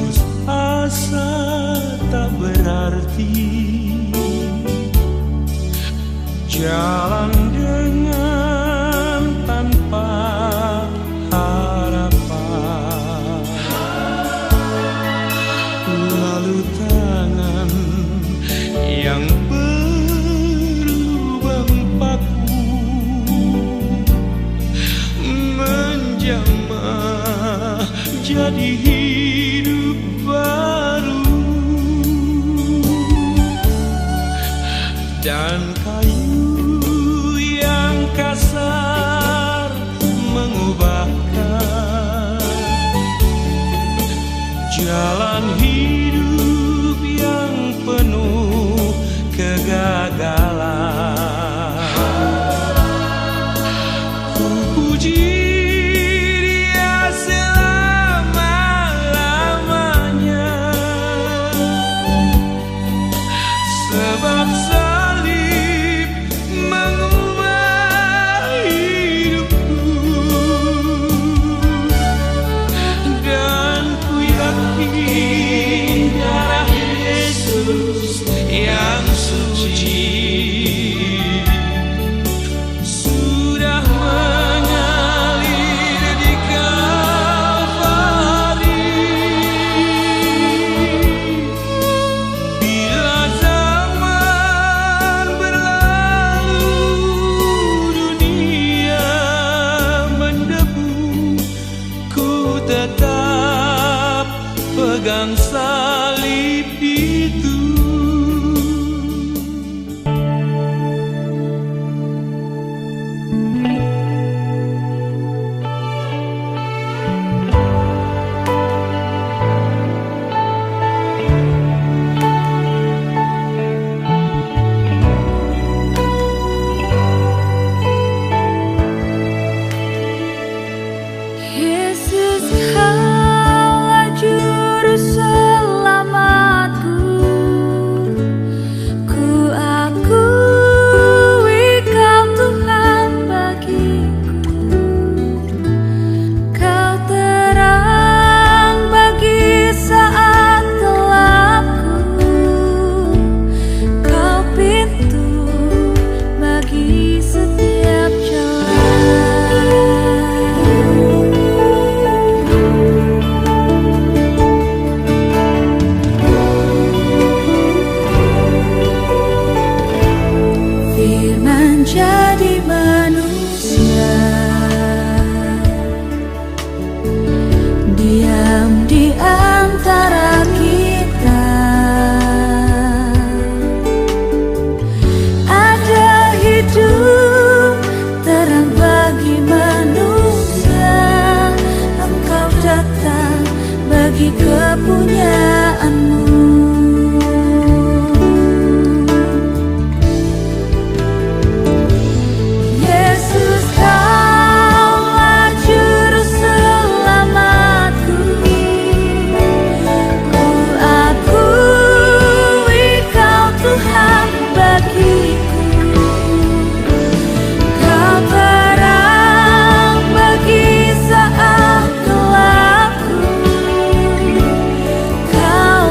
putus asa tak berarti, jalan dengan tanpa harapan, lalu tangan yang berlubang paku menjamah jadi hidup baru, dan kayu yang kasar mengubahkan jalan hidup yang penuh kegagalan. Ku puji Dia selama-lamanya, sebab salib mengubah hidupku, dan ku yakin darah Yesus yang suci sudah mengalir di Kalvari. Bila zaman berlalu, dunia mendebu, ku tetap pegang salib itu. Yesus, Kaulah juru selamatku. Ku akui Kau Tuhan bagiku. Kau terang bagi saat gelapku. Kau pintu bagi setiap jalan. Firman jadi manusia, diam di antara kita. Ada hidup terang bagi manusia. Engkau datang bagi kepunyaanmu. Yesus, Kaulah juru selamatku. Ku akui Kau Tuhan bagiku. Kau terang bagi saat gelapku. Kau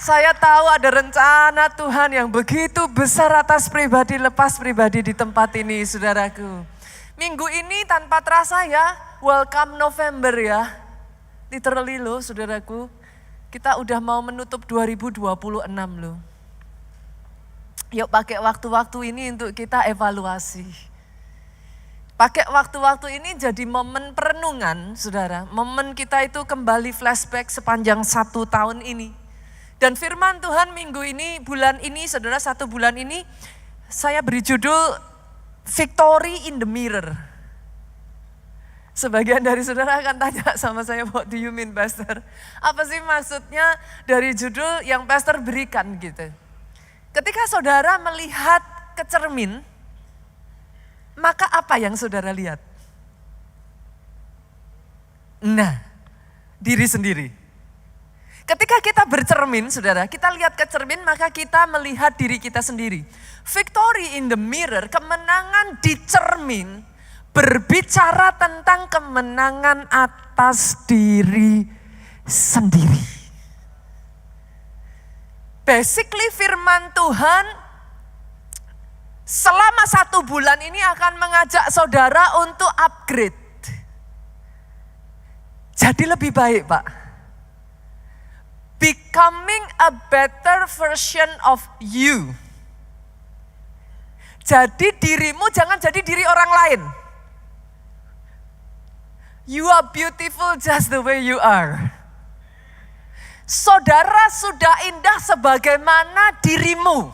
Saya tahu ada rencana Tuhan yang begitu besar atas pribadi lepas pribadi di tempat ini, saudaraku. Minggu ini tanpa terasa ya, welcome November ya. Literally loh, saudaraku. Kita udah mau menutup 2026 loh. Yuk pakai waktu-waktu ini untuk kita evaluasi. Pakai waktu-waktu ini jadi momen perenungan, saudara. Momen kita itu kembali flashback sepanjang 1 tahun ini. Dan firman Tuhan minggu ini, bulan ini, saudara, 1 bulan ini, saya beri judul Victory in the Mirror. Sebagian dari saudara akan tanya sama saya, what do you mean, Pastor? Apa sih maksudnya dari judul yang Pastor berikan gitu? Ketika saudara melihat ke cermin, maka apa yang saudara lihat? Nah, diri sendiri. Ketika kita bercermin, saudara, kita lihat ke cermin, maka kita melihat diri kita sendiri. Victory in the mirror, kemenangan di cermin, berbicara tentang kemenangan atas diri sendiri. Basically firman Tuhan selama 1 bulan ini akan mengajak saudara untuk upgrade. Jadi lebih baik, Pak. Becoming a better version of you. Jadi dirimu jangan jadi diri orang lain. You are beautiful just the way you are. Saudara sudah indah sebagaimana dirimu.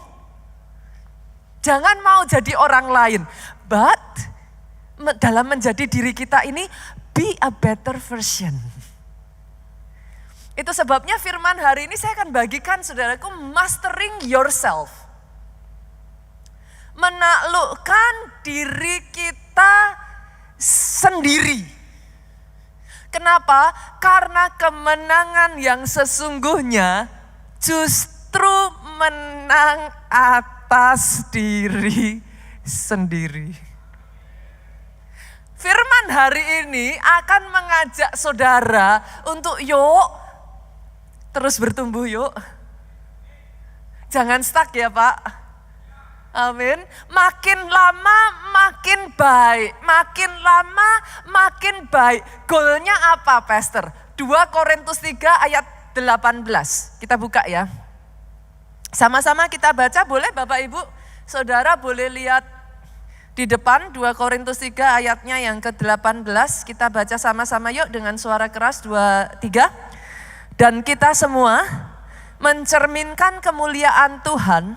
Jangan mau jadi orang lain. But dalam menjadi diri kita ini, be a better version. Itu sebabnya firman hari ini saya akan bagikan saudaraku, mastering yourself. Menaklukkan diri kita sendiri. Kenapa? Karena kemenangan yang sesungguhnya justru menang atas diri sendiri. Firman hari ini akan mengajak saudara untuk yuk terus bertumbuh yuk. Jangan stuck ya Pak. Amin. Makin lama makin baik. Makin lama makin baik. Goalnya apa Pastor? 2 Korintus 3 ayat 18. Kita buka ya. Sama-sama kita baca, boleh Bapak Ibu? Saudara boleh lihat di depan 2 Korintus 3 ayatnya yang ke-18. Kita baca sama-sama yuk dengan suara keras 2, 3. Dan kita semua mencerminkan kemuliaan Tuhan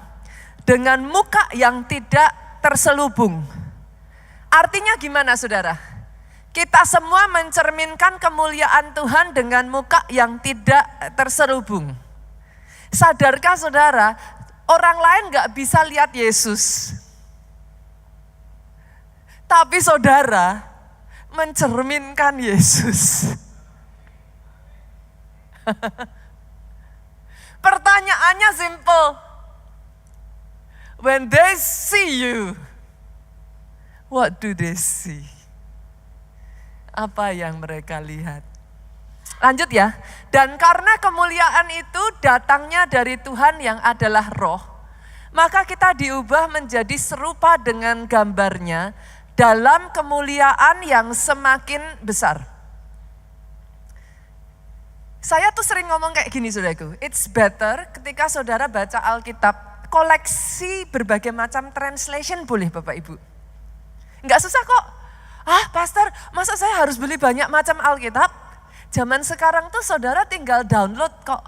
dengan muka yang tidak terselubung. Artinya gimana saudara? Kita semua mencerminkan kemuliaan Tuhan dengan muka yang tidak terselubung. Sadarkah saudara, orang lain gak bisa lihat Yesus. Tapi saudara mencerminkan Yesus. Pertanyaannya simple. When they see you, what do they see? Apa yang mereka lihat? Lanjut ya. Dan karena kemuliaan itu datangnya dari Tuhan yang adalah roh, maka kita diubah menjadi serupa dengan gambarnya dalam kemuliaan yang semakin besar. Saya tuh sering ngomong kayak gini saudaraku, it's better ketika saudara baca Alkitab, koleksi berbagai macam translation boleh Bapak Ibu. Enggak susah kok. Pastor, masa saya harus beli banyak macam Alkitab? Zaman sekarang tuh saudara tinggal download kok.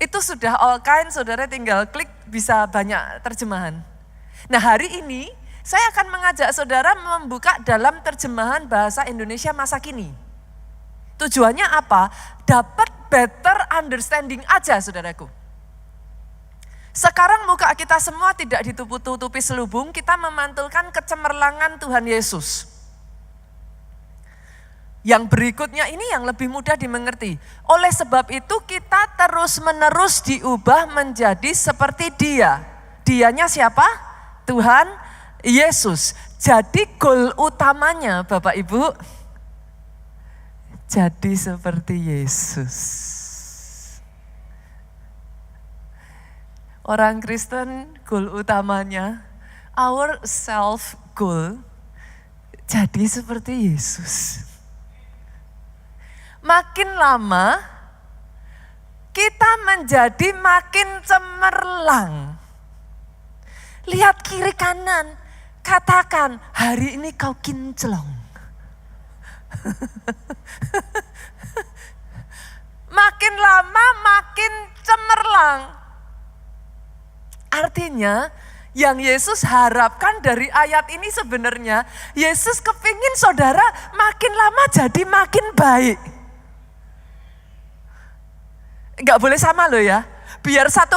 Itu sudah all kind, saudara tinggal klik bisa banyak terjemahan. Nah hari ini saya akan mengajak saudara membuka dalam terjemahan bahasa Indonesia masa kini. Tujuannya apa? Dapat better understanding aja saudaraku. Sekarang muka kita semua tidak ditutupi selubung, kita memantulkan kecemerlangan Tuhan Yesus. Yang berikutnya ini yang lebih mudah dimengerti. Oleh sebab itu kita terus-menerus diubah menjadi seperti Dia. Dianya siapa? Tuhan Yesus. Jadi goal utamanya Bapak Ibu, jadi seperti Yesus. Orang Kristen goal utamanya, our self goal, jadi seperti Yesus. Makin lama, kita menjadi makin cemerlang. Lihat kiri kanan, katakan, hari ini kau kinclong. Makin lama makin cemerlang. Artinya yang Yesus harapkan dari ayat ini sebenarnya, Yesus kepingin saudara makin lama jadi makin baik. Enggak boleh sama loh ya, biar 1%,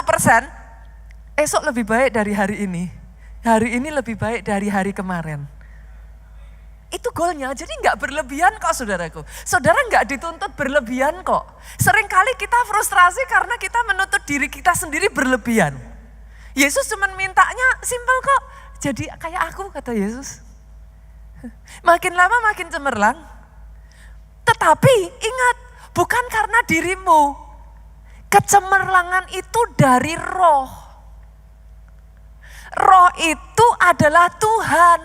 esok lebih baik dari hari ini lebih baik dari hari kemarin. Itu goalnya, jadi enggak berlebihan kok saudaraku. Saudara enggak dituntut berlebihan kok. Seringkali kita frustrasi karena kita menuntut diri kita sendiri berlebihan. Yesus cuma mintanya simpel kok, jadi kayak aku kata Yesus. Makin lama makin cemerlang. Tetapi ingat, bukan karena dirimu. Kecemerlangan itu dari roh. Roh itu adalah Tuhan.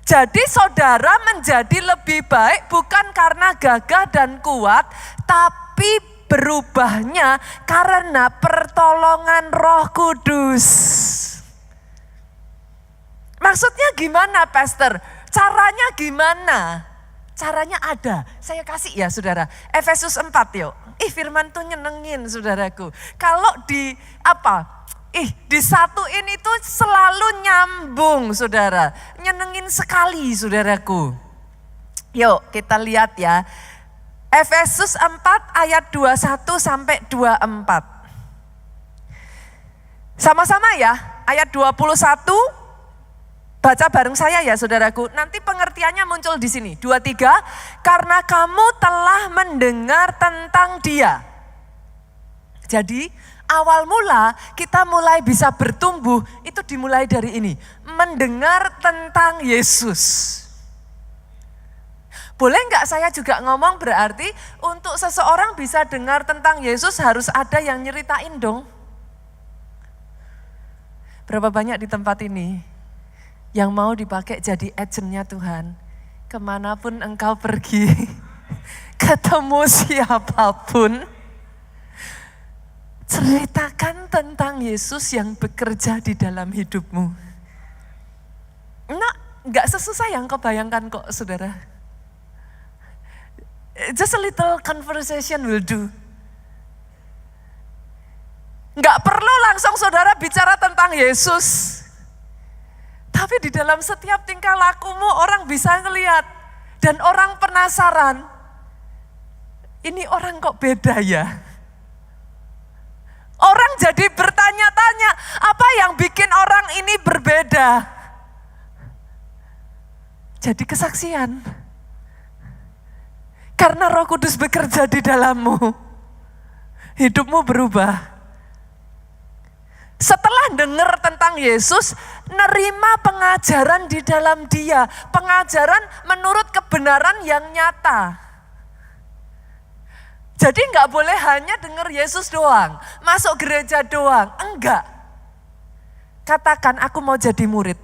Jadi saudara menjadi lebih baik bukan karena gagah dan kuat, tapi berubahnya karena pertolongan Roh Kudus. Maksudnya gimana, Pastor? Caranya gimana? Caranya ada. Saya kasih ya, saudara. Efesus 4 yuk. Firman tuh nyenengin, saudaraku. Kalau di disatuin itu selalu nyambung, saudara. Nyenengin sekali, saudaraku. Yuk, kita lihat ya. Efesus 4 ayat 21 sampai 24. Sama-sama ya, ayat 21. Baca bareng saya ya saudaraku. Nanti pengertiannya muncul di sini. 23, karena kamu telah mendengar tentang Dia. Jadi awal mula kita mulai bisa bertumbuh itu dimulai dari ini. Mendengar tentang Yesus. Boleh enggak saya juga ngomong berarti untuk seseorang bisa dengar tentang Yesus harus ada yang nyeritain dong. Berapa banyak di tempat ini yang mau dipakai jadi agentnya Tuhan. Kemanapun engkau pergi, ketemu siapapun, ceritakan tentang Yesus yang bekerja di dalam hidupmu. Nah, enggak sesusah yang kau bayangkan kok saudara. Just a little conversation will do. Enggak perlu langsung saudara bicara tentang Yesus. Tapi di dalam setiap tingkah lakumu orang bisa ngelihat. Dan orang penasaran. Ini orang kok beda ya? Orang jadi bertanya-tanya, apa yang bikin orang ini berbeda? Jadi kesaksian. Karena Roh Kudus bekerja di dalammu, hidupmu berubah. Setelah dengar tentang Yesus, nerima pengajaran di dalam Dia. Pengajaran menurut kebenaran yang nyata. Jadi enggak boleh hanya dengar Yesus doang, masuk gereja doang. Enggak. Katakan, aku mau jadi murid.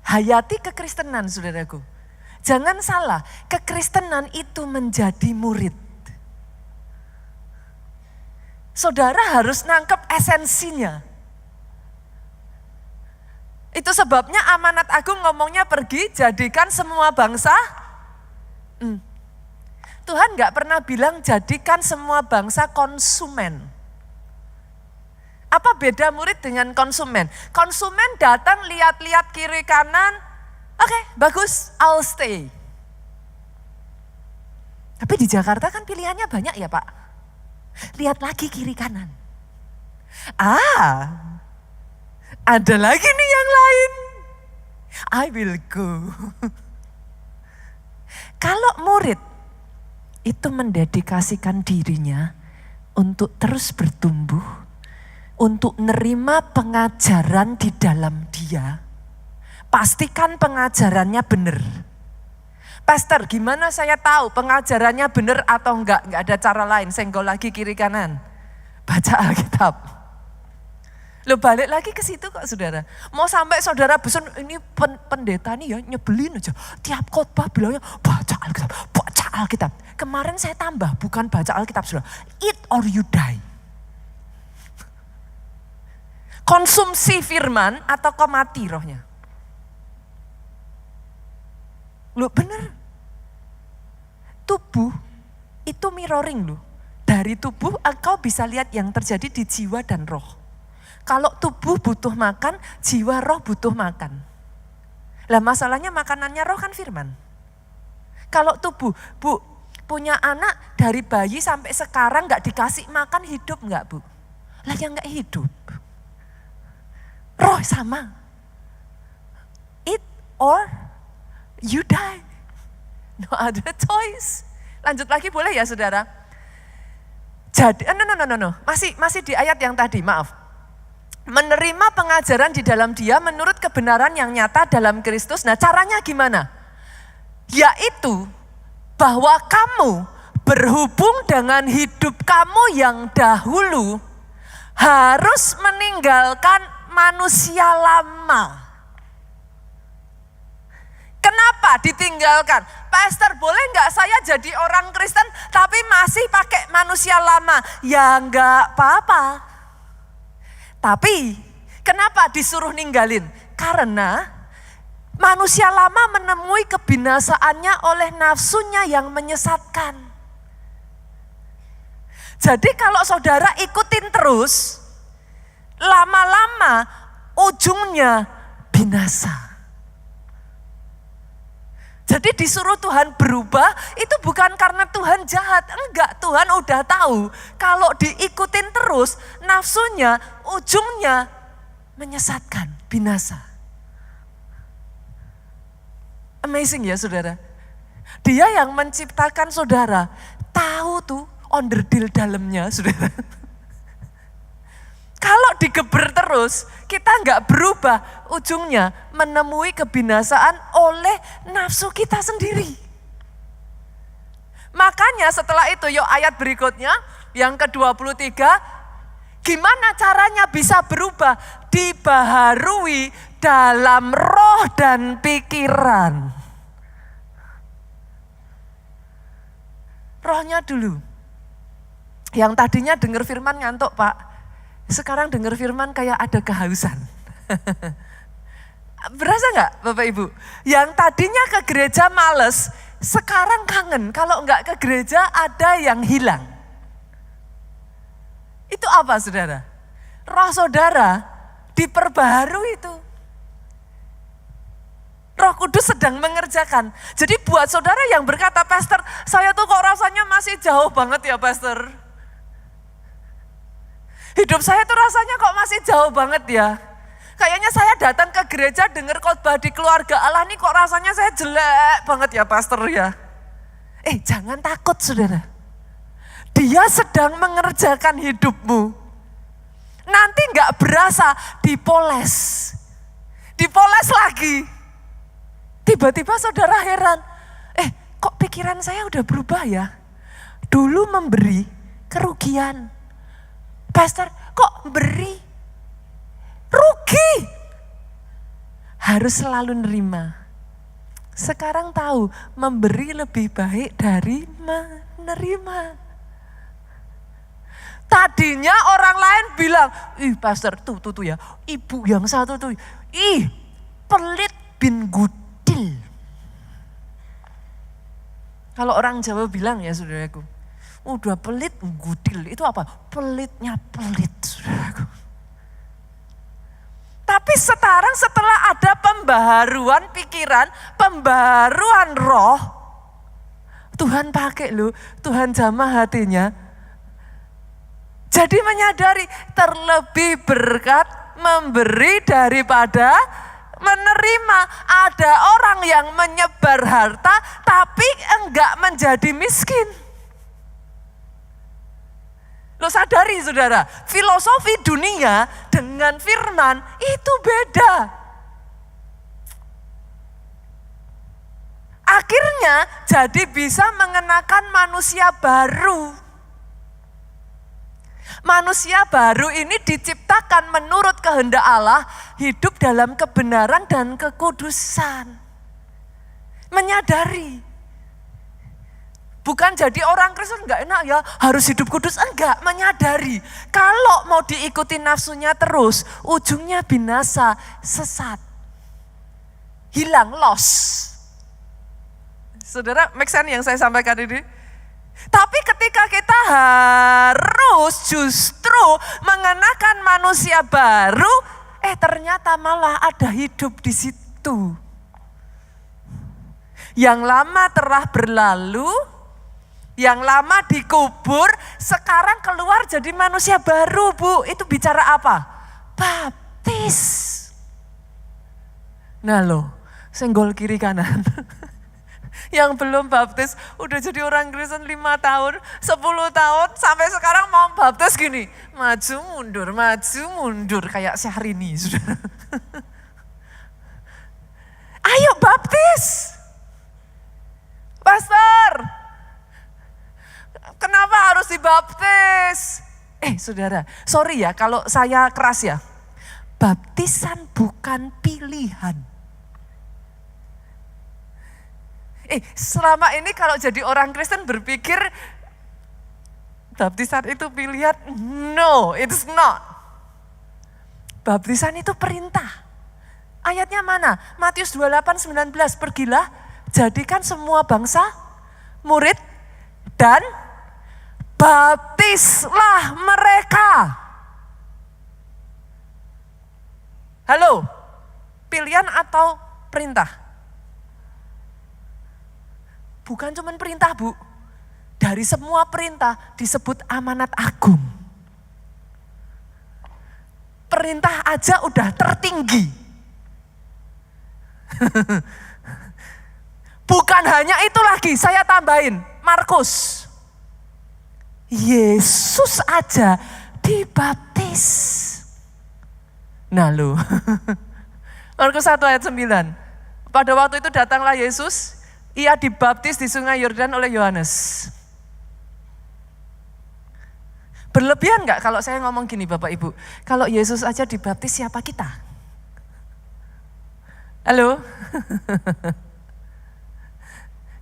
Hayati kekristenan, saudaraku. Jangan salah, kekristenan itu menjadi murid. Saudara harus nangkep esensinya. Itu sebabnya amanat agung ngomongnya pergi, jadikan semua bangsa. Tuhan gak pernah bilang jadikan semua bangsa konsumen. Apa beda murid dengan konsumen? Konsumen datang lihat-lihat kiri kanan, oke, bagus, I'll stay. Tapi di Jakarta kan pilihannya banyak ya Pak. Lihat lagi kiri kanan. Ada lagi nih yang lain. I will go. Kalau murid itu mendedikasikan dirinya untuk terus bertumbuh, untuk nerima pengajaran di dalam Dia, pastikan pengajarannya benar. Pastor, gimana saya tahu pengajarannya benar atau enggak? Enggak ada cara lain, senggol lagi kiri kanan. baca Alkitab. Lo balik lagi ke situ kok saudara. Mau sampai saudara bosan, ini pendeta nih ya nyebelin aja. Tiap khotbah bilangnya baca Alkitab, baca Alkitab. Kemarin saya tambah, bukan baca Alkitab saudara. Eat or you die. Konsumsi firman atau kau mati rohnya. Lo bener. Tubuh itu mirroring lo. Dari tubuh engkau bisa lihat yang terjadi di jiwa dan roh. Kalau tubuh butuh makan, jiwa roh butuh makan. Lah masalahnya makanannya roh kan firman. Kalau tubuh, Bu, punya anak dari bayi sampai sekarang gak dikasih makan, hidup gak Bu? Lah yang gak hidup. Roh sama. Eat or you die. No other choice. Lanjut lagi boleh ya saudara? Jadi, no. Masih di ayat yang tadi, maaf. Menerima pengajaran di dalam dia menurut kebenaran yang nyata dalam Kristus. Nah caranya gimana? Yaitu bahwa kamu berhubung dengan hidup kamu yang dahulu harus meninggalkan manusia lama. Kenapa ditinggalkan? Pastor, boleh nggak saya jadi orang Kristen tapi masih pakai manusia lama? Ya nggak apa-apa. Tapi kenapa disuruh ninggalin? Karena manusia lama menemui kebinasaannya oleh nafsunya yang menyesatkan. Jadi kalau saudara ikutin terus, lama-lama ujungnya binasa. Jadi disuruh Tuhan berubah itu bukan karena Tuhan jahat. Enggak, Tuhan udah tahu. Kalau diikutin terus nafsunya ujungnya menyesatkan, binasa. Amazing ya saudara. Dia yang menciptakan saudara. Tahu tuh onderdil dalamnya saudara. Kalau digeber terus, kita nggak berubah, ujungnya menemui kebinasaan oleh nafsu kita sendiri. Makanya setelah itu, yuk ayat berikutnya, yang ke-23, gimana caranya bisa berubah? Dibaharui dalam roh dan pikiran. Rohnya dulu. Yang tadinya dengar firman ngantuk Pak. Sekarang dengar firman kayak ada kehausan. Berasa gak Bapak Ibu? Yang tadinya ke gereja males, sekarang kangen. Kalau enggak ke gereja ada yang hilang. Itu apa saudara? Roh saudara diperbaharui itu. Roh Kudus sedang mengerjakan. Jadi buat saudara yang berkata, Pastor, saya tuh kok rasanya masih jauh banget ya Pastor. Hidup saya tuh rasanya kok masih jauh banget ya. Kayaknya saya datang ke gereja dengar khotbah di keluarga Allah nih kok rasanya saya jelek banget ya pastor ya. Jangan takut saudara. Dia sedang mengerjakan hidupmu. Nanti gak berasa dipoles. Dipoles lagi. Tiba-tiba saudara heran. Kok pikiran saya udah berubah ya. Dulu memberi kerugian. Pastor, kok beri? Rugi. Harus selalu nerima. Sekarang tahu, memberi lebih baik dari menerima. Tadinya orang lain bilang, pastor tuh ya, ibu yang satu tuh, pelit bin gudil. Kalau orang Jawa bilang ya saudaraku, udah pelit gudil, itu apa? Pelitnya pelit, saudaraku. Tapi setelah ada pembaharuan pikiran, pembaharuan roh, Tuhan pakai loh, Tuhan jamah hatinya. Jadi menyadari terlebih berkat memberi daripada menerima. Ada orang yang menyebar harta tapi enggak menjadi miskin. Lo sadari saudara, filosofi dunia dengan firman itu beda. Akhirnya jadi bisa mengenakan manusia baru. Manusia baru ini diciptakan menurut kehendak Allah, hidup dalam kebenaran dan kekudusan. Menyadari. Bukan jadi orang Kristen enggak enak ya, harus hidup kudus. Enggak, menyadari. Kalau mau diikuti nafsunya terus, ujungnya binasa, sesat. Hilang, lost. Saudara, make sense yang saya sampaikan ini? Tapi ketika kita harus justru mengenakan manusia baru, ternyata malah ada hidup di situ. Yang lama telah berlalu, yang lama dikubur, sekarang keluar jadi manusia baru, Bu. Itu bicara apa? Baptis. Nah loh, senggol kiri kanan. Yang belum baptis udah jadi orang Kristen 5 tahun, 10 tahun, sampai sekarang mau baptis gini. Maju mundur, kayak Syahrini. Saudara. Ayo baptis. Pastor, kenapa harus dibaptis? Saudara, sorry ya kalau saya keras ya. Baptisan bukan pilihan. Selama ini kalau jadi orang Kristen berpikir baptisan itu pilihan. No, it's not. Baptisan itu perintah. Ayatnya mana? Matius 28:19, pergilah, jadikan semua bangsa murid dan baptislah mereka. Halo, pilihan atau perintah? Bukan cuma perintah, Bu. Dari semua perintah disebut amanat agung. Perintah aja udah tertinggi. Bukan hanya itu lagi, saya tambahin. Markus. Yesus aja dibaptis. Nah lu. Markus 1 ayat 9. Pada waktu itu datanglah Yesus. Ia dibaptis di sungai Yordan oleh Yohanes. Berlebihan enggak kalau saya ngomong gini Bapak Ibu? Kalau Yesus aja dibaptis, siapa kita? Halo?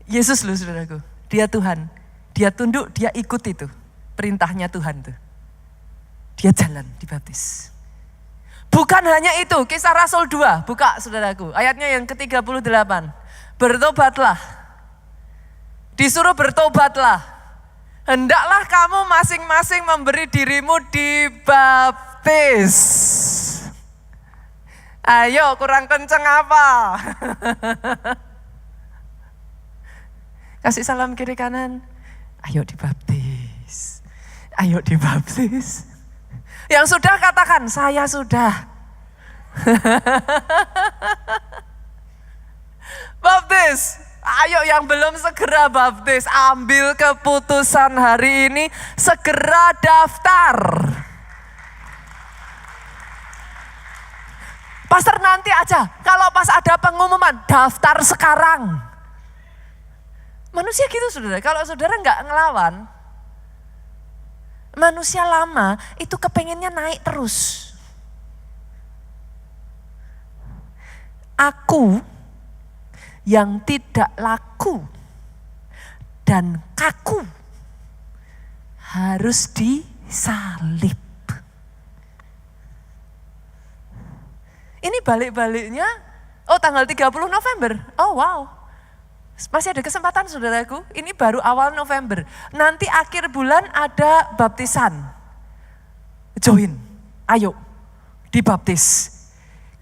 Yesus loh saudaraku, dia Tuhan. Dia tunduk, dia ikut itu. Perintahnya Tuhan tuh. Dia jalan dibaptis. Bukan hanya itu, Kisah Rasul 2, buka saudaraku. Ayatnya yang ke-38. Bertobatlah, disuruh bertobatlah. Hendaklah kamu masing-masing memberi dirimu dibaptis. Ayo, kurang kenceng apa? Kasih salam kiri kanan. Ayo dibaptis. Ayo dibaptis. Yang sudah katakan, saya sudah. Baptis, ayo yang belum segera baptis, ambil keputusan hari ini, segera daftar. Pastor nanti aja, kalau pas ada pengumuman, daftar sekarang. Manusia gitu saudara, kalau saudara nggak ngelawan, manusia lama itu kepengennya naik terus. Aku yang tidak laku dan kaku harus disalib. Ini balik-baliknya, tanggal 30 November. Oh wow, masih ada kesempatan saudaraku, ini baru awal November. Nanti akhir bulan ada baptisan. Join, ayo dibaptis.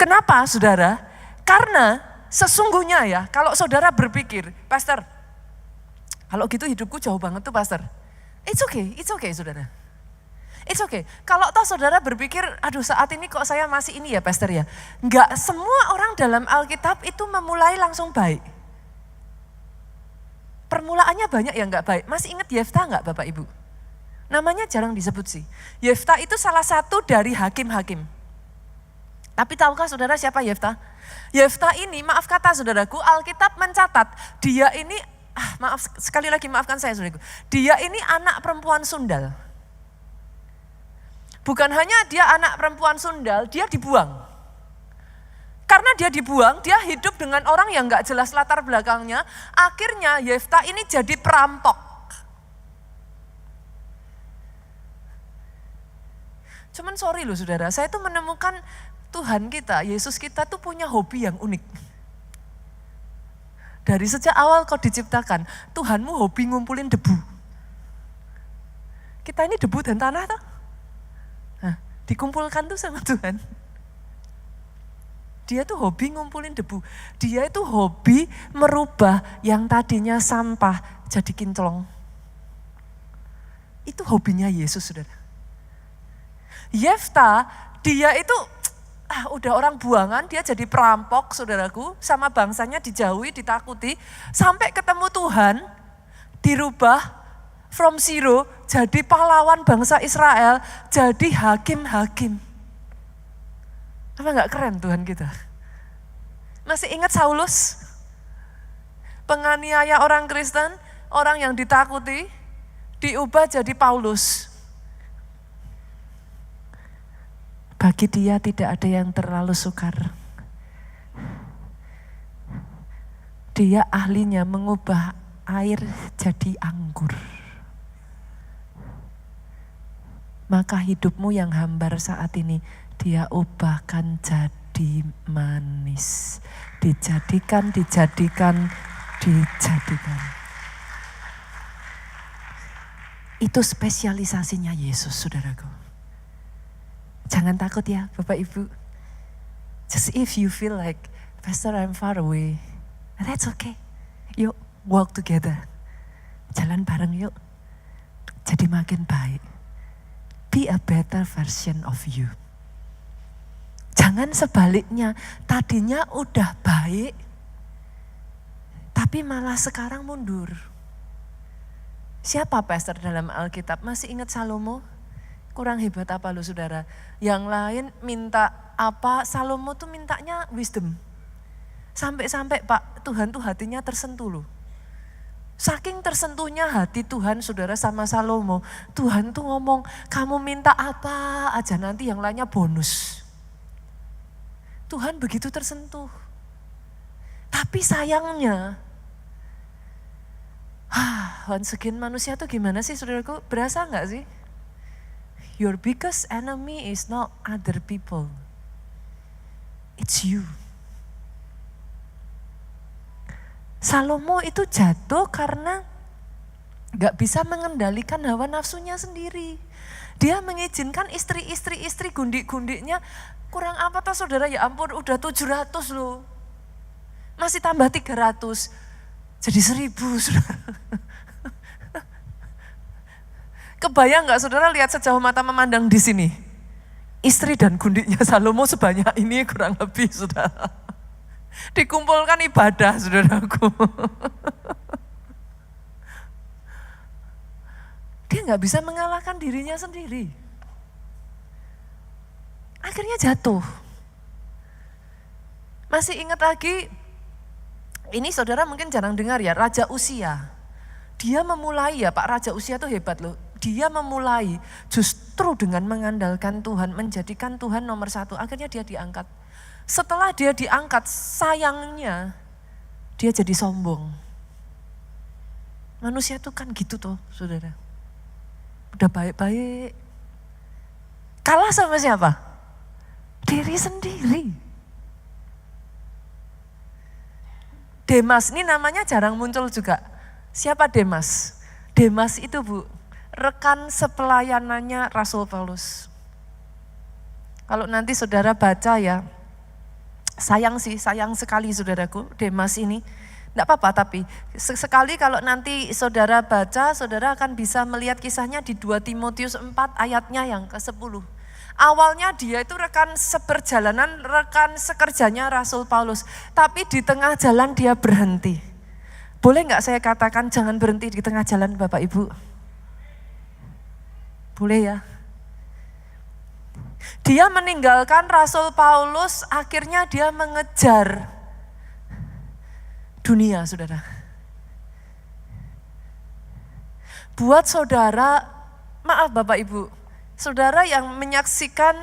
Kenapa saudara? Karena sesungguhnya ya, kalau saudara berpikir, Pastor, kalau gitu hidupku jauh banget tuh Pastor. It's okay saudara. It's okay. Kalau toh saudara berpikir, aduh saat ini kok saya masih ini ya Pastor ya. Enggak semua orang dalam Alkitab itu memulai langsung baik. Permulaannya banyak yang enggak baik. Masih ingat Yefta enggak Bapak Ibu? Namanya jarang disebut sih. Yefta itu salah satu dari hakim-hakim. Tapi tahukah saudara siapa Yefta? Yefta ini, maaf kata saudaraku, Alkitab mencatat dia ini, maaf sekali lagi maafkan saya saudaraku, dia ini anak perempuan sundal. Bukan hanya dia anak perempuan sundal, dia dibuang. Karena dia dibuang, dia hidup dengan orang yang gak jelas latar belakangnya. Akhirnya Yefta ini jadi perampok. Cuman sorry loh saudara, saya tuh menemukan Tuhan kita, Yesus kita tuh punya hobi yang unik. Dari sejak awal kau diciptakan, Tuhanmu hobi ngumpulin debu. Kita ini debu dan tanah tuh. Nah, dikumpulkan tuh sama Tuhan. Dia tuh hobi ngumpulin debu. Dia itu hobi merubah yang tadinya sampah jadi kinclong. Itu hobinya Yesus, saudara. Yefta, dia itu udah orang buangan, dia jadi perampok, saudaraku. Sama bangsanya dijauhi, ditakuti. Sampai ketemu Tuhan, dirubah from zero, jadi pahlawan bangsa Israel, jadi hakim-hakim. Apa gak keren Tuhan kita? Masih ingat Saulus? Penganiaya orang Kristen, orang yang ditakuti, diubah jadi Paulus. Bagi dia tidak ada yang terlalu sukar. Dia ahlinya mengubah air jadi anggur. Maka hidupmu yang hambar saat ini, dia ubahkan jadi manis. Dijadikan. Itu spesialisasinya Yesus, saudaraku. Jangan takut ya, Bapak Ibu. Just if you feel like, Pastor, I'm far away. That's okay. Yuk, walk together. Jalan bareng yuk. Jadi makin baik. Be a better version of you. Jangan sebaliknya, tadinya udah baik, tapi malah sekarang mundur. Siapa pastor dalam Alkitab? Masih ingat Salomo? Kurang hebat apa lo saudara? Yang lain minta apa, Salomo tuh mintanya wisdom. Sampai-sampai Pak, Tuhan tuh hatinya tersentuh loh. Saking tersentuhnya hati Tuhan saudara sama Salomo, Tuhan tuh ngomong, kamu minta apa aja nanti yang lainnya bonus. Tuhan begitu tersentuh. Tapi sayangnya, once again manusia tuh gimana sih saudaraku? Berasa gak sih? Your biggest enemy is not other people. It's you. Salomo itu jatuh karena gak bisa mengendalikan hawa nafsunya sendiri. Dia mengizinkan istri gundik-gundiknya, kurang apa toh saudara, ya ampun udah 700 loh. Masih tambah 300, jadi 1000 saudara. Kebayang gak saudara lihat sejauh mata memandang di sini? Istri dan gundiknya Salomo sebanyak ini kurang lebih saudara. Dikumpulkan ibadah saudaraku. Dia gak bisa mengalahkan dirinya sendiri. Akhirnya jatuh. Masih ingat lagi, ini saudara mungkin jarang dengar ya, Raja Usia. Dia memulai ya, Pak Raja Usia tuh hebat loh. Dia memulai justru dengan mengandalkan Tuhan, menjadikan Tuhan nomor 1. Akhirnya dia diangkat. Setelah dia diangkat, sayangnya dia jadi sombong. Manusia tuh kan gitu tuh saudara. Udah baik-baik. Kalah sama siapa? Diri sendiri. Demas, ini namanya jarang muncul juga. Siapa Demas? Demas itu Bu, rekan sepelayanannya Rasul Paulus. Kalau nanti saudara baca ya, sayang sekali saudaraku, Demas ini. Enggak apa-apa tapi sekali kalau nanti saudara baca, saudara akan bisa melihat kisahnya di 2 Timotius 4 ayatnya yang ke-10. Awalnya dia itu rekan seperjalanan, rekan sekerjanya Rasul Paulus. Tapi di tengah jalan dia berhenti. Boleh enggak saya katakan jangan berhenti di tengah jalan Bapak Ibu? Boleh ya? Dia meninggalkan Rasul Paulus, akhirnya dia mengejar dunia, saudara. Buat saudara, maaf Bapak Ibu, Saudara yang menyaksikan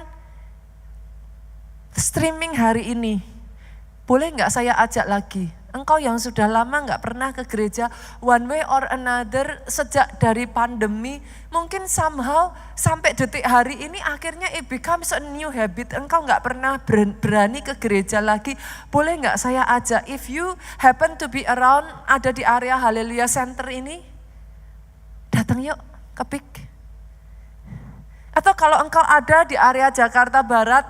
streaming hari ini, boleh nggak saya ajak lagi? Engkau yang sudah lama nggak pernah ke gereja, one way or another sejak dari pandemi, mungkin somehow sampai detik hari ini akhirnya it becomes a new habit. Engkau nggak pernah berani ke gereja lagi. Boleh nggak saya ajak, if you happen to be around, ada di area Haleluya Center ini, datang yuk ke PIK. Atau kalau engkau ada di area Jakarta Barat,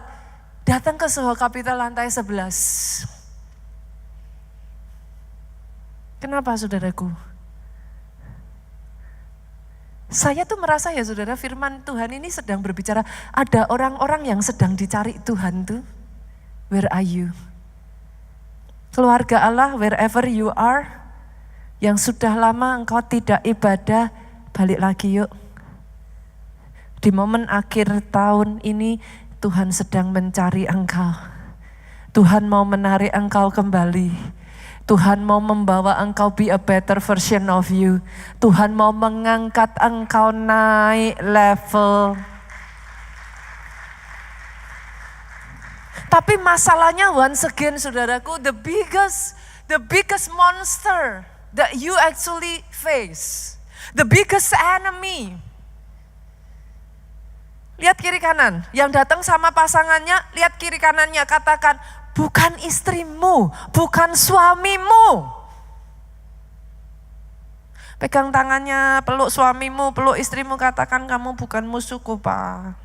datang ke Soho Capital lantai 11. Kenapa saudaraku? Saya tuh merasa ya saudara, firman Tuhan ini sedang berbicara, ada orang-orang yang sedang dicari Tuhan tuh. Where are you? Keluarga Allah, wherever you are, yang sudah lama engkau tidak ibadah, balik lagi yuk. Di momen akhir tahun ini, Tuhan sedang mencari engkau. Tuhan mau menarik engkau kembali. Tuhan mau membawa engkau be a better version of you. Tuhan mau mengangkat engkau naik level. Tapi masalahnya once again saudaraku, the biggest monster that you actually face, the biggest enemy. Lihat kiri kanan, yang datang sama pasangannya, lihat kiri kanannya, katakan, bukan istrimu, bukan suamimu. Pegang tangannya, peluk suamimu, peluk istrimu, katakan kamu bukan musuhku Pak.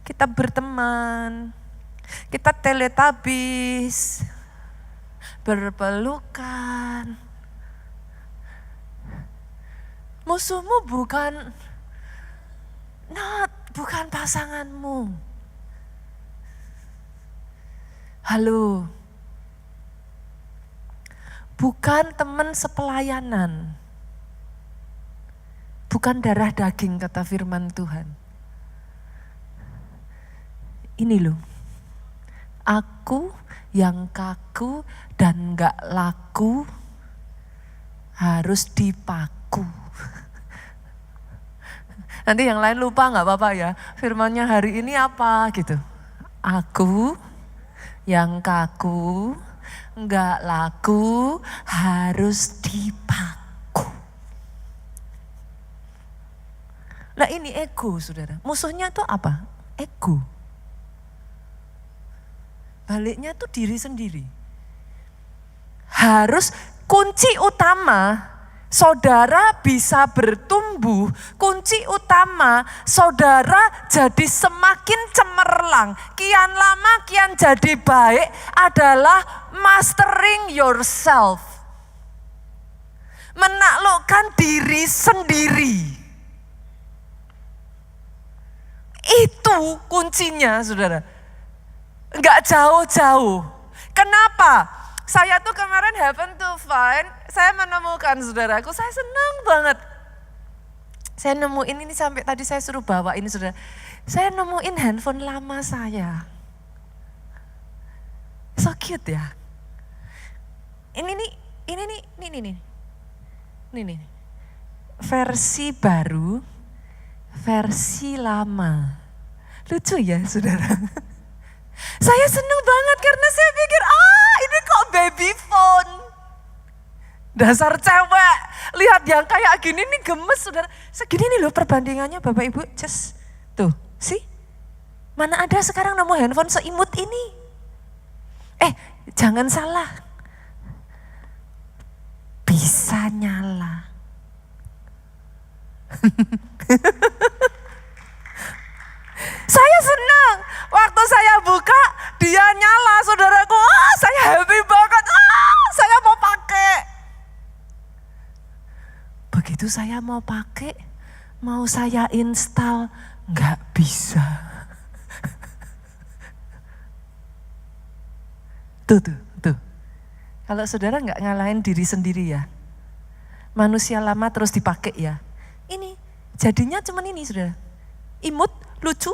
Kita berteman, kita teletabis, berpelukan. Musuhmu bukan pasanganmu. Halo, bukan teman sepelayanan, bukan darah daging kata firman Tuhan. Ini loh, aku yang kaku dan gak laku harus dipaku. Nanti yang lain lupa gak apa-apa ya, firmannya hari ini apa gitu. Aku yang kaku, nggak laku, harus dipaku. Nah ini ego saudara, musuhnya tuh apa? Ego. Baliknya tuh diri sendiri. Harus kunci utama saudara bisa bertumbuh, kunci utama saudara jadi semakin cemerlang, kian lama kian jadi baik adalah mastering yourself. Menaklukkan diri sendiri. Itu kuncinya saudara. Enggak jauh-jauh. Kenapa? Saya tuh kemarin happen to find, saya menemukan saudaraku, saya senang banget. Saya nemuin ini sampai tadi saya suruh bawa ini saudara. Saya nemuin handphone lama saya. So cute ya. Ini nih. Versi baru, versi lama. Lucu ya saudara. Saya senang banget karena saya pikir, ini kok baby phone. Dasar cewek, lihat yang kayak gini nih gemes saudara. Segini nih loh perbandingannya Bapak Ibu, just tuh, sih. Mana ada sekarang nemu handphone seimut ini. Jangan salah. Bisa nyala. Saya senang, waktu saya buka dia nyala saudaraku, saya happy banget, saya mau pakai. Begitu saya mau pakai, mau saya install, nggak bisa. Tuh. Kalau saudara nggak ngalahin diri sendiri ya, manusia lama terus dipakai ya. Ini jadinya cuman ini saudara, imut, lucu.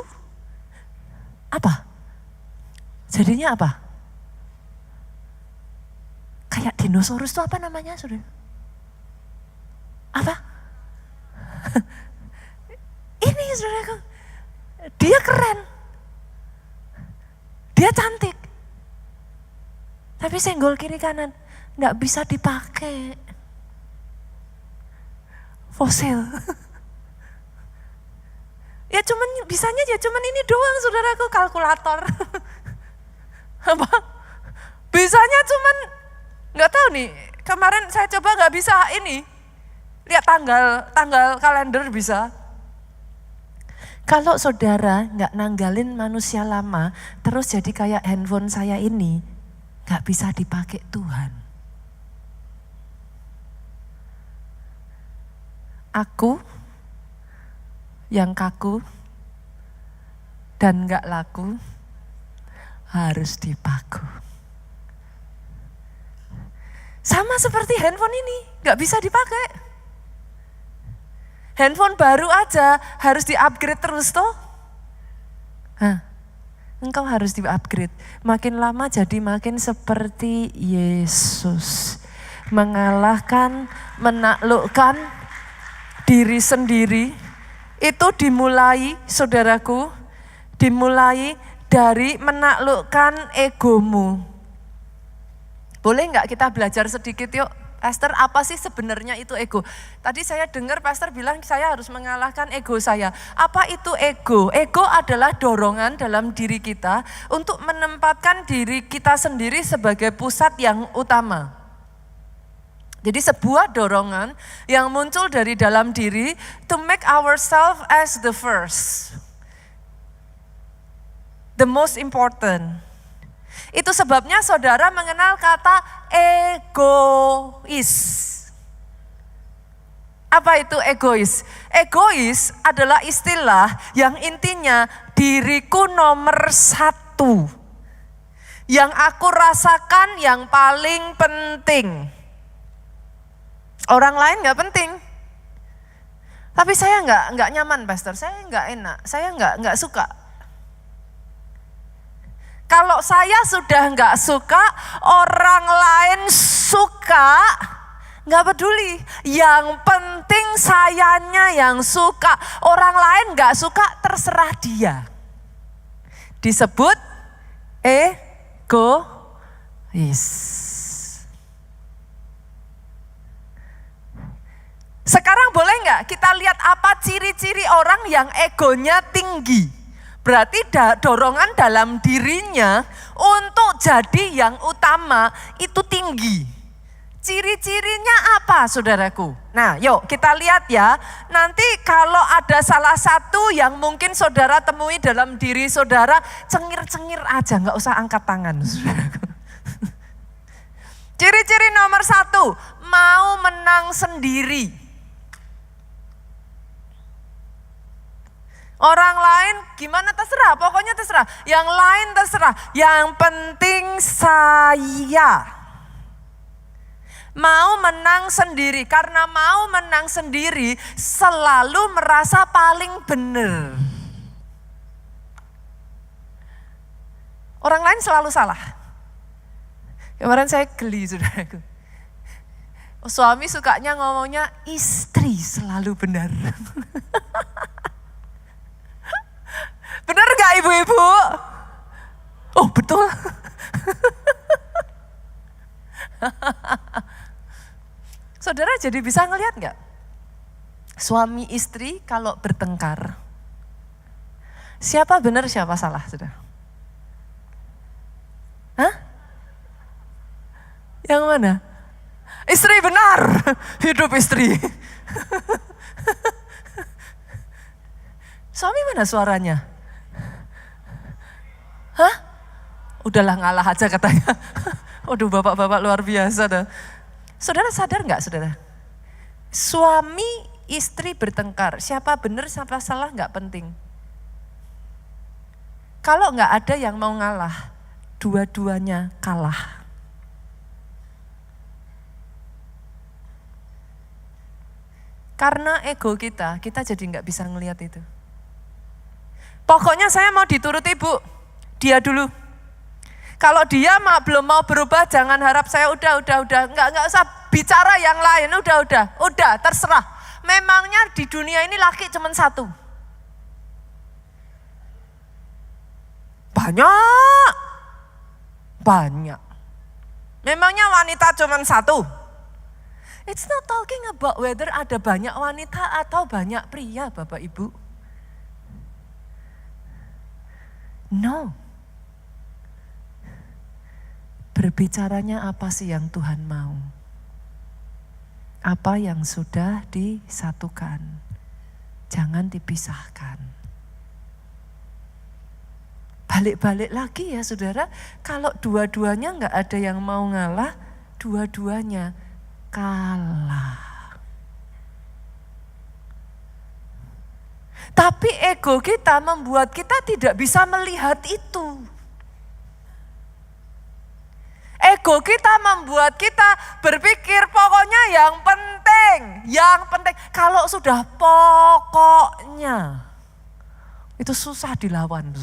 Apa? Jadinya apa? Kayak dinosaurus itu apa namanya saudara? Apa? Ini saudaraku, Dia keren. Dia cantik. Tapi senggol kiri kanan nggak bisa dipakai. Fosil. Ya bisanya cuman ini doang saudaraku, kalkulator. Apa? Bisanya cuman nggak tahu nih. Kemarin saya coba nggak bisa ini. Lihat tanggal kalender bisa. Kalau saudara nggak nanggalin manusia lama, terus jadi kayak handphone saya ini, nggak bisa dipakai Tuhan. Aku yang kaku dan nggak laku harus dipaku. Sama seperti handphone ini, nggak bisa dipakai. Handphone baru aja harus di-upgrade terus toh. Engkau harus di-upgrade. Makin lama jadi makin seperti Yesus. Mengalahkan, menaklukkan diri sendiri. Itu dimulai, saudaraku, dimulai dari menaklukkan egomu. Boleh nggak kita belajar sedikit yuk? Pastor, apa sih sebenarnya itu ego? Tadi saya dengar Pastor bilang saya harus mengalahkan ego saya. Apa itu ego? Ego adalah dorongan dalam diri kita untuk menempatkan diri kita sendiri sebagai pusat yang utama. Jadi sebuah dorongan yang muncul dari dalam diri to make ourselves as the first. The most important. Itu sebabnya saudara mengenal kata egois. Apa itu egois? Egois adalah istilah yang intinya diriku nomor satu. Yang aku rasakan yang paling penting. Orang lain gak penting. Tapi saya nggak nyaman, Pastor. Saya nggak enak. Saya nggak suka. Kalau saya sudah nggak suka, orang lain suka, nggak peduli. Yang penting sayanya yang suka. Orang lain nggak suka, terserah dia. Disebut egois. Sekarang boleh nggak kita lihat apa ciri-ciri orang yang egonya tinggi? Berarti dorongan dalam dirinya untuk jadi yang utama itu tinggi. Ciri-cirinya apa saudaraku? Nah yuk kita lihat ya. Nanti kalau ada salah satu yang mungkin saudara temui dalam diri saudara, cengir-cengir aja, gak usah angkat tangan saudaraku. Ciri-ciri nomor 1, mau menang sendiri. Orang lain gimana terserah, pokoknya terserah. Yang lain terserah, yang penting saya. Mau menang sendiri, karena mau menang sendiri selalu merasa paling benar. Orang lain selalu salah. Kemarin saya geli saudaraku. Suami sukanya ngomongnya istri selalu benar. Benar gak ibu-ibu? Oh betul. Saudara jadi bisa ngelihat gak? Suami istri kalau bertengkar, siapa benar siapa salah saudara? Hah? Yang mana? Istri benar, hidup istri. Suami mana suaranya? Hah? Udahlah ngalah aja katanya. Waduh bapak-bapak luar biasa dah. Saudara sadar gak saudara? Suami istri bertengkar, siapa benar siapa salah gak penting. Kalau gak ada yang mau ngalah, dua-duanya kalah. Karena ego kita jadi gak bisa ngelihat itu. Pokoknya saya mau dituruti Bu, dia dulu. Kalau dia belum mau berubah, jangan harap saya udah, nggak usah bicara yang lain, udah terserah. Memangnya di dunia ini laki cuma satu. Banyak. Memangnya wanita cuma satu? It's not talking about whether ada banyak wanita atau banyak pria, Bapak Ibu. No. Berbicaranya apa sih yang Tuhan mau? Apa yang sudah disatukan, jangan dipisahkan. Balik-balik lagi ya saudara, kalau dua-duanya nggak ada yang mau ngalah, dua-duanya kalah. Tapi ego kita membuat kita tidak bisa melihat itu. Ego kita membuat kita berpikir pokoknya yang penting. Kalau sudah pokoknya, itu susah dilawan.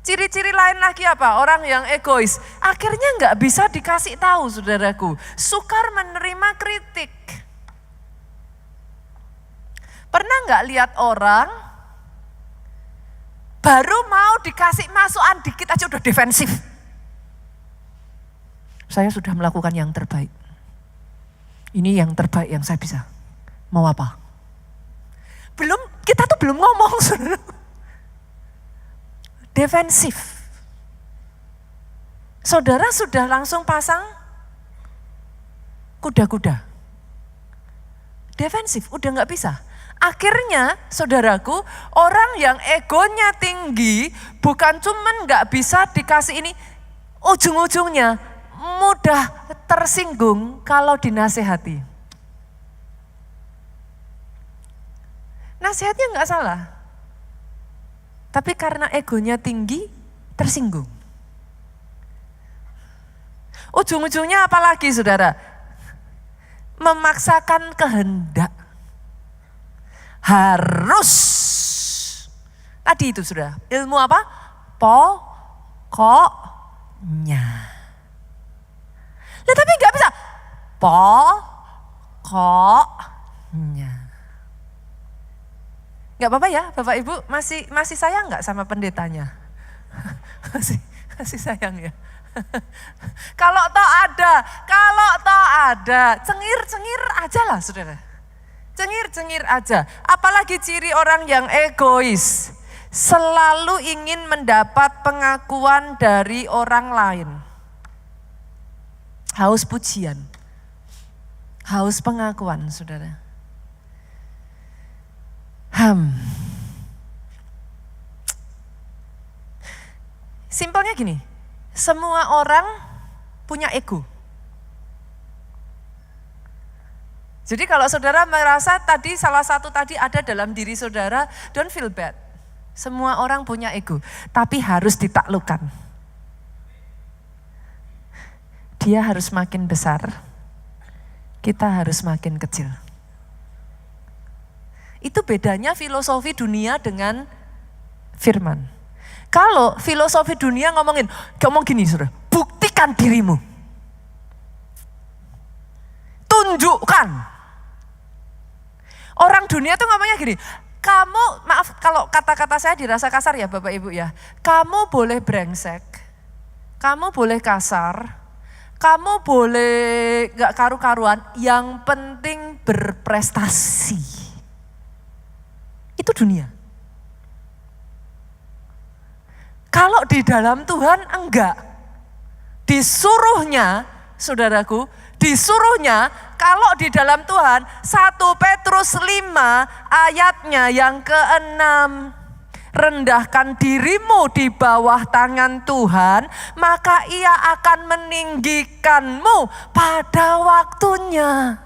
Ciri-ciri lain lagi apa? Orang yang egois. Akhirnya nggak bisa dikasih tahu saudaraku. Sukar menerima kritik. Pernah nggak lihat orang baru mau dikasih masukan dikit aja udah defensif. Saya sudah melakukan yang terbaik. Ini yang terbaik yang saya bisa. Mau apa? Kita tuh belum ngomong, saudara. Defensif. Saudara sudah langsung pasang kuda-kuda. Defensif, udah gak bisa. Akhirnya, saudaraku, orang yang egonya tinggi bukan cuman gak bisa dikasih ini, ujung-ujungnya mudah tersinggung kalau dinasehati. Nasihatnya nggak salah, tapi karena egonya tinggi, tersinggung. Ujung-ujungnya apalagi saudara? Memaksakan kehendak. Harus. Tadi itu sudah, ilmu apa? Pokoknya. Nah, tapi nggak bisa. Pokoknya. Nggak apa-apa ya Bapak Ibu, masih sayang nggak sama pendetanya? masih sayang ya. Kalau toh ada, cengir aja lah saudara. Cengir aja. Apalagi ciri orang yang egois. Selalu ingin mendapat pengakuan dari orang lain. Haus pujian. Haus pengakuan saudara. Simpelnya gini, semua orang punya ego. Jadi kalau saudara merasa tadi salah satu tadi ada dalam diri saudara, don't feel bad. Semua orang punya ego, tapi harus ditaklukkan. Dia harus makin besar, kita harus makin kecil. Itu bedanya filosofi dunia dengan firman. Kalau filosofi dunia ngomong gini saudara, buktikan dirimu. Tunjukkan. Orang dunia tuh ngomongnya gini, kamu, maaf kalau kata-kata saya dirasa kasar ya Bapak Ibu ya. Kamu boleh brengsek, kamu boleh kasar, kamu boleh gak karu-karuan, yang penting berprestasi. Itu dunia. Kalau di dalam Tuhan enggak. Disuruhnya, saudaraku, kalau di dalam Tuhan 1 Petrus 5 ayatnya yang ke-6. Rendahkan dirimu di bawah tangan Tuhan, maka Ia akan meninggikanmu pada waktunya.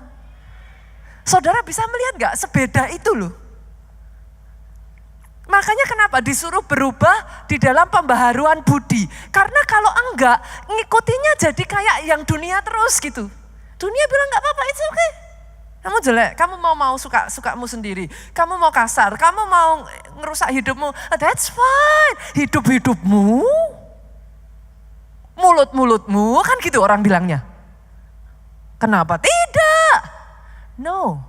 Saudara bisa melihat enggak sebeda itu loh. Makanya kenapa disuruh berubah di dalam pembaharuan budi. Karena kalau enggak, ngikutinya jadi kayak yang dunia terus gitu. Dunia bilang enggak apa-apa, it's okay. Kamu jelek, kamu mau sukamu sendiri. Kamu mau kasar, kamu mau ngerusak hidupmu. That's fine, hidup-hidupmu. Mulut-mulutmu, kan gitu orang bilangnya. Kenapa? Tidak. No,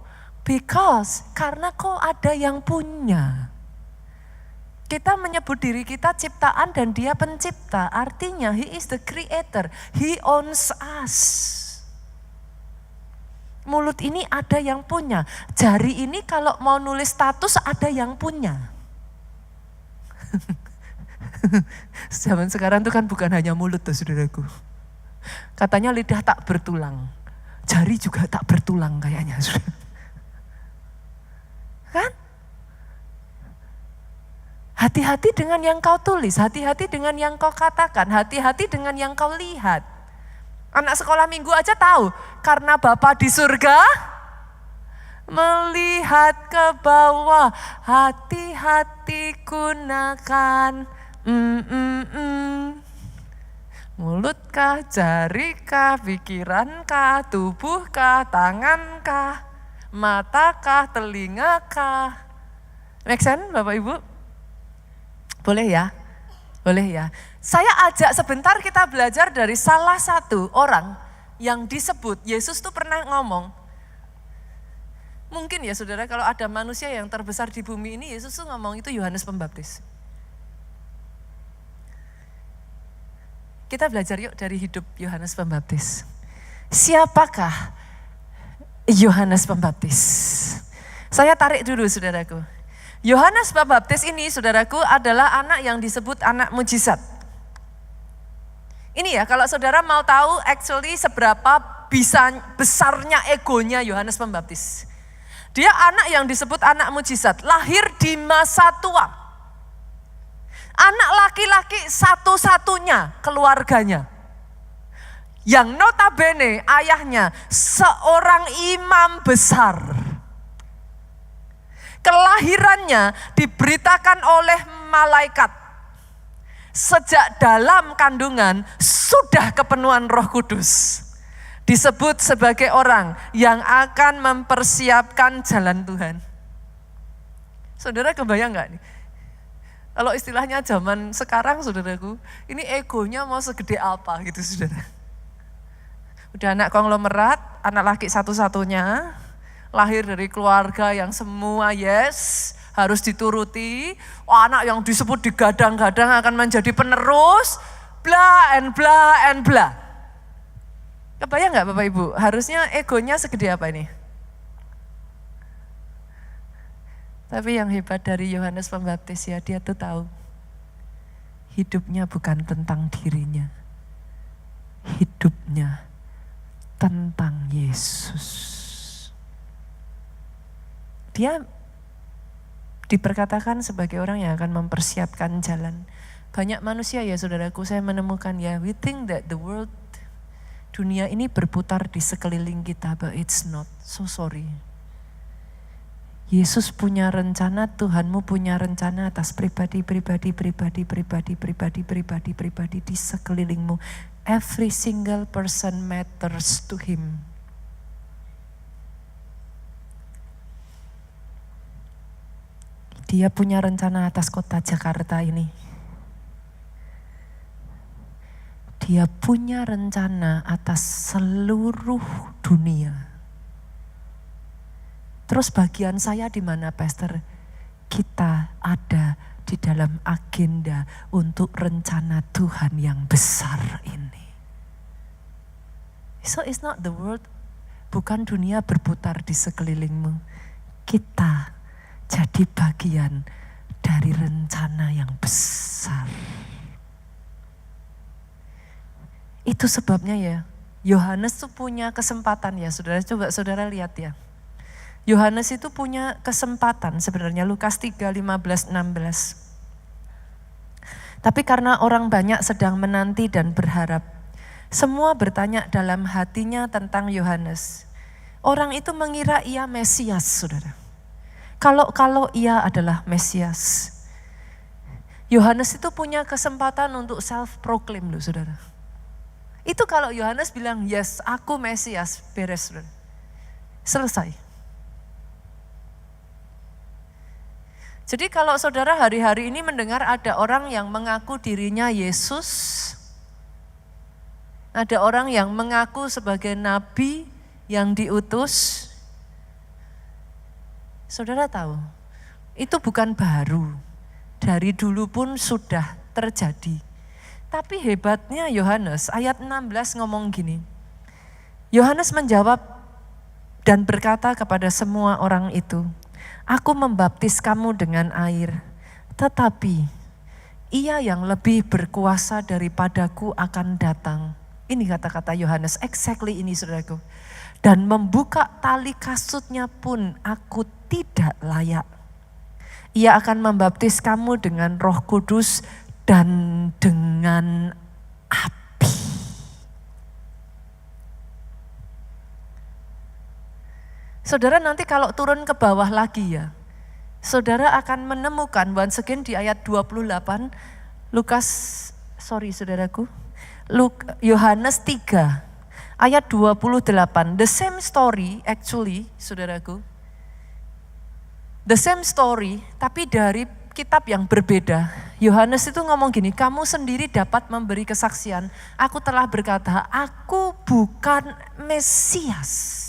because karena kau ada yang punya. Kita menyebut diri kita ciptaan dan dia pencipta. Artinya he is the creator. He owns us. Mulut ini ada yang punya. Jari ini kalau mau nulis status ada yang punya. Zaman sekarang itu kan bukan hanya mulut tuh saudaraku. Katanya lidah tak bertulang. Jari juga tak bertulang kayaknya. Kan? Hati-hati dengan yang kau tulis, hati-hati dengan yang kau katakan, hati-hati dengan yang kau lihat. Anak sekolah minggu aja tahu, karena Bapa di surga melihat ke bawah, hati-hati gunakan. Mulutkah, jarikah, pikirankah, tubuhkah, tangankah, matakah, telingakah. Make sense Bapak Ibu? Boleh ya? Boleh ya? Saya ajak sebentar kita belajar dari salah satu orang yang disebut, Yesus tuh pernah ngomong. Mungkin ya saudara kalau ada manusia yang terbesar di bumi ini, Yesus tuh ngomong itu Yohanes Pembaptis. Kita belajar yuk dari hidup Yohanes Pembaptis. Siapakah Yohanes Pembaptis? Saya tarik dulu saudaraku. Yohanes Pembaptis ini saudaraku adalah anak yang disebut anak mujizat. Ini ya kalau saudara mau tahu actually seberapa besarnya egonya Yohanes Pembaptis. Dia anak yang disebut anak mujizat, lahir di masa tua. Anak laki-laki satu-satunya keluarganya. Yang notabene ayahnya seorang imam besar. Kelahirannya diberitakan oleh malaikat. Sejak dalam kandungan sudah kepenuhan Roh Kudus. Disebut sebagai orang yang akan mempersiapkan jalan Tuhan. Saudara kebayang gak nih? Kalau istilahnya zaman sekarang saudaraku, ini egonya mau segede apa gitu saudara. Udah anak konglomerat, anak laki satu-satunya, lahir dari keluarga yang semua yes, harus dituruti. Anak yang disebut digadang-gadang akan menjadi penerus, bla and bla and bla. Kebayang gak Bapak Ibu? Harusnya egonya segede apa ini? Tapi yang hebat dari Yohanes Pembaptis ya, dia tuh tahu hidupnya bukan tentang dirinya. Hidupnya tentang Yesus. Dia diperkatakan sebagai orang yang akan mempersiapkan jalan. Banyak manusia ya saudaraku, saya menemukan ya, we think that the world, dunia ini berputar di sekeliling kita, but it's not. So sorry. Yesus punya rencana, Tuhanmu punya rencana atas pribadi di sekelilingmu. Every single person matters to him. Dia punya rencana atas kota Jakarta ini. Dia punya rencana atas seluruh dunia. Terus bagian saya di mana, Pastor? Kita ada di dalam agenda untuk rencana Tuhan yang besar ini. So it's not the world, bukan dunia berputar di sekelilingmu. Kita jadi bagian dari rencana yang besar. Itu sebabnya ya, Yohanes tuh punya kesempatan ya, saudara. Coba saudara lihat ya. Yohanes itu punya kesempatan sebenarnya, Lukas 3, 15, 16. Tapi karena orang banyak sedang menanti dan berharap, semua bertanya dalam hatinya tentang Yohanes. Orang itu mengira ia Mesias, saudara. Kalau ia adalah Mesias. Yohanes itu punya kesempatan untuk self-proclaim loh saudara. Itu kalau Yohanes bilang, yes aku Mesias, beres saudara. Selesai. Jadi kalau saudara hari-hari ini mendengar ada orang yang mengaku dirinya Yesus, ada orang yang mengaku sebagai nabi yang diutus, saudara tahu, itu bukan baru. dari dulu pun sudah terjadi. Tapi hebatnya Yohanes, ayat 16 ngomong gini. Yohanes menjawab dan berkata kepada semua orang itu, aku membaptis kamu dengan air, tetapi ia yang lebih berkuasa daripadaku akan datang. Ini kata-kata Yohanes, exactly ini saudaraku. Dan membuka tali kasutnya pun aku tidak layak. Ia akan membaptis kamu dengan Roh Kudus dan dengan api. Saudara nanti kalau turun ke bawah lagi ya, saudara akan menemukan once again di ayat 28, Yohanes 3 ayat 28. The same story actually, saudaraku. The same story tapi dari kitab yang berbeda. Yohanes itu ngomong gini, kamu sendiri dapat memberi kesaksian. Aku telah berkata, aku bukan Mesias.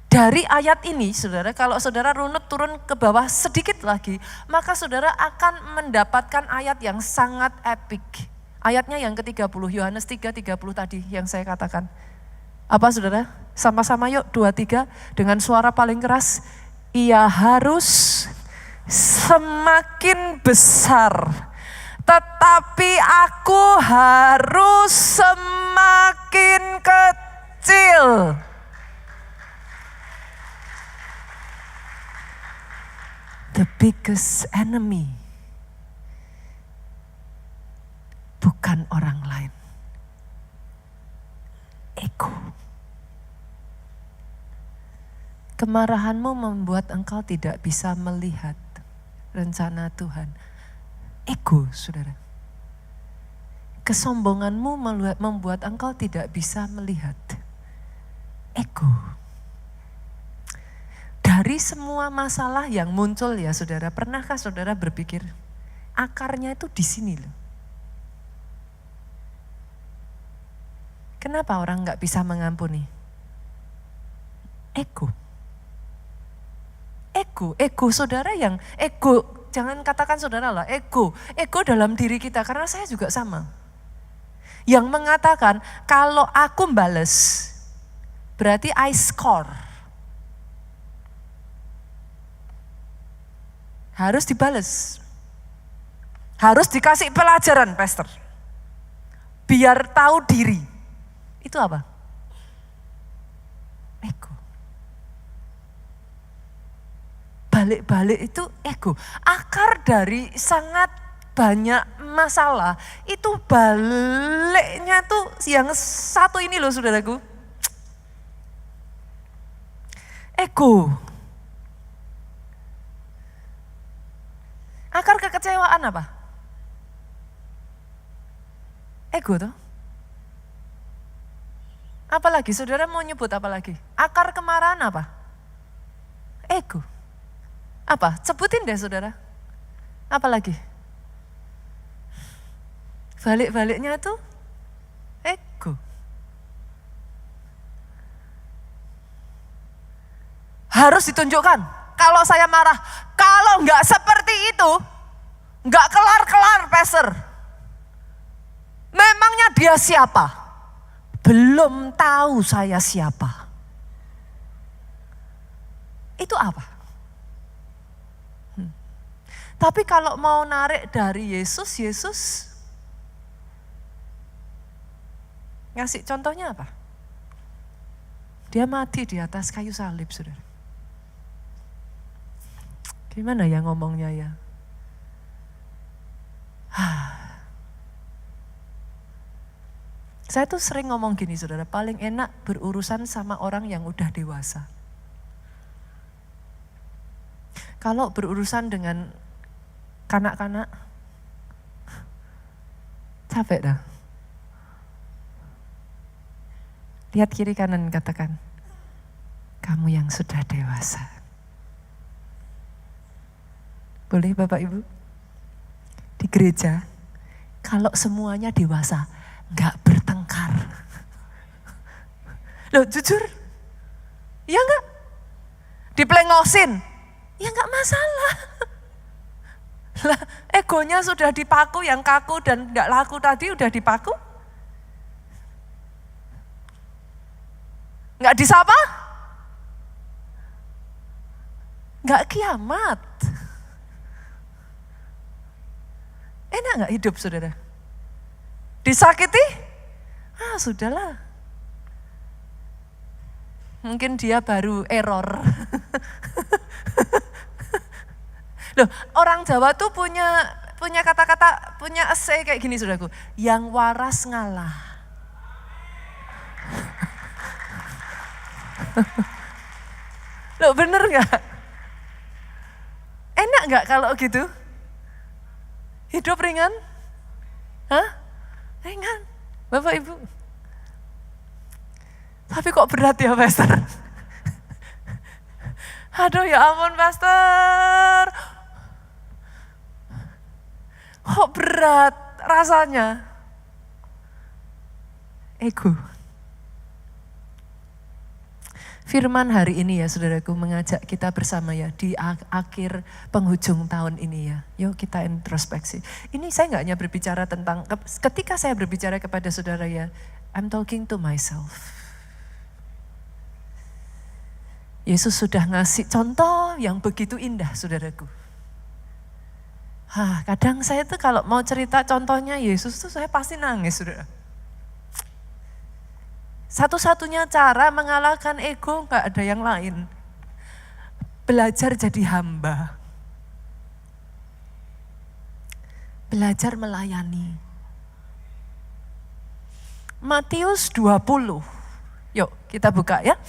Dari ayat ini, saudara, kalau saudara runut turun ke bawah sedikit lagi, maka saudara akan mendapatkan ayat yang sangat epik. Ayatnya yang ke-30, Yohanes 3:30 tadi yang saya katakan. Apa saudara? Sama-sama yuk, 2-3, dengan suara paling keras. Ia harus semakin besar, tetapi aku harus semakin kecil. The biggest enemy bukan orang lain, ego. Kemarahanmu membuat engkau tidak bisa melihat rencana Tuhan. Ego, saudara. Kesombonganmu membuat engkau tidak bisa melihat. Ego. Dari semua masalah yang muncul ya saudara, pernahkah saudara berpikir akarnya itu di sini loh. Kenapa orang gak bisa mengampuni? Ego. Ego saudara yang ego, jangan katakan saudara lah, ego dalam diri kita, karena saya juga sama. Yang mengatakan kalau aku bales, berarti I score. Harus dibales. Harus dikasih pelajaran, pastor. Biar tahu diri. Itu apa? Ego. Balik-balik itu ego. Akar dari sangat banyak masalah. Itu baliknya tuh yang satu ini loh saudaraku. Ego. Akar kekecewaan apa? Ego tuh. Apalagi saudara mau nyebut apa lagi? Akar kemarahan apa? Ego. Apa? Sebutin deh saudara. Apalagi? Balik-baliknya itu ego. Harus ditunjukkan. Kalau saya marah, kalau enggak seperti itu, enggak kelar-kelar pastor. Memangnya dia siapa? Belum tahu saya siapa. Itu apa? Tapi kalau mau narik dari Yesus ngasih contohnya apa? Dia mati di atas kayu salib, saudara. Gimana ya ngomongnya ya? Saya tuh sering ngomong gini saudara, paling enak berurusan sama orang yang udah dewasa. Kalau berurusan dengan kanak-kanak, capek dah. Lihat kiri kanan katakan, kamu yang sudah dewasa. Boleh Bapak Ibu? Di gereja, kalau semuanya dewasa, gak bertengkar. Loh jujur, ya gak? Diplengosin, ya gak masalah. Lah, egonya sudah dipaku, yang kaku dan gak laku tadi udah dipaku. Gak disapa? Gak kiamat. Enak gak hidup saudara? Disakiti? Sudahlah. Mungkin dia baru error. Loh, orang Jawa tuh punya kata-kata, punya essay kayak gini saudaraku. Yang waras ngalah. Loh, bener gak? Enak gak kalau gitu? Hidup ringan? Ringan. Bapak Ibu. Tapi kok berat ya Pastor? Aduh ya ampun Pastor. Kok berat rasanya? Ego. Firman hari ini ya saudaraku mengajak kita bersama ya di akhir penghujung tahun ini ya. Yuk kita introspeksi. Ini saya nggak hanya berbicara tentang, ketika saya berbicara kepada saudara ya, I'm talking to myself. Yesus sudah ngasih contoh yang begitu indah saudaraku. Kadang saya tuh kalau mau cerita contohnya Yesus tuh saya pasti nangis saudara. Satu-satunya cara mengalahkan ego gak ada yang lain. Belajar jadi hamba. Belajar melayani. Matius 20. Yuk kita buka ya.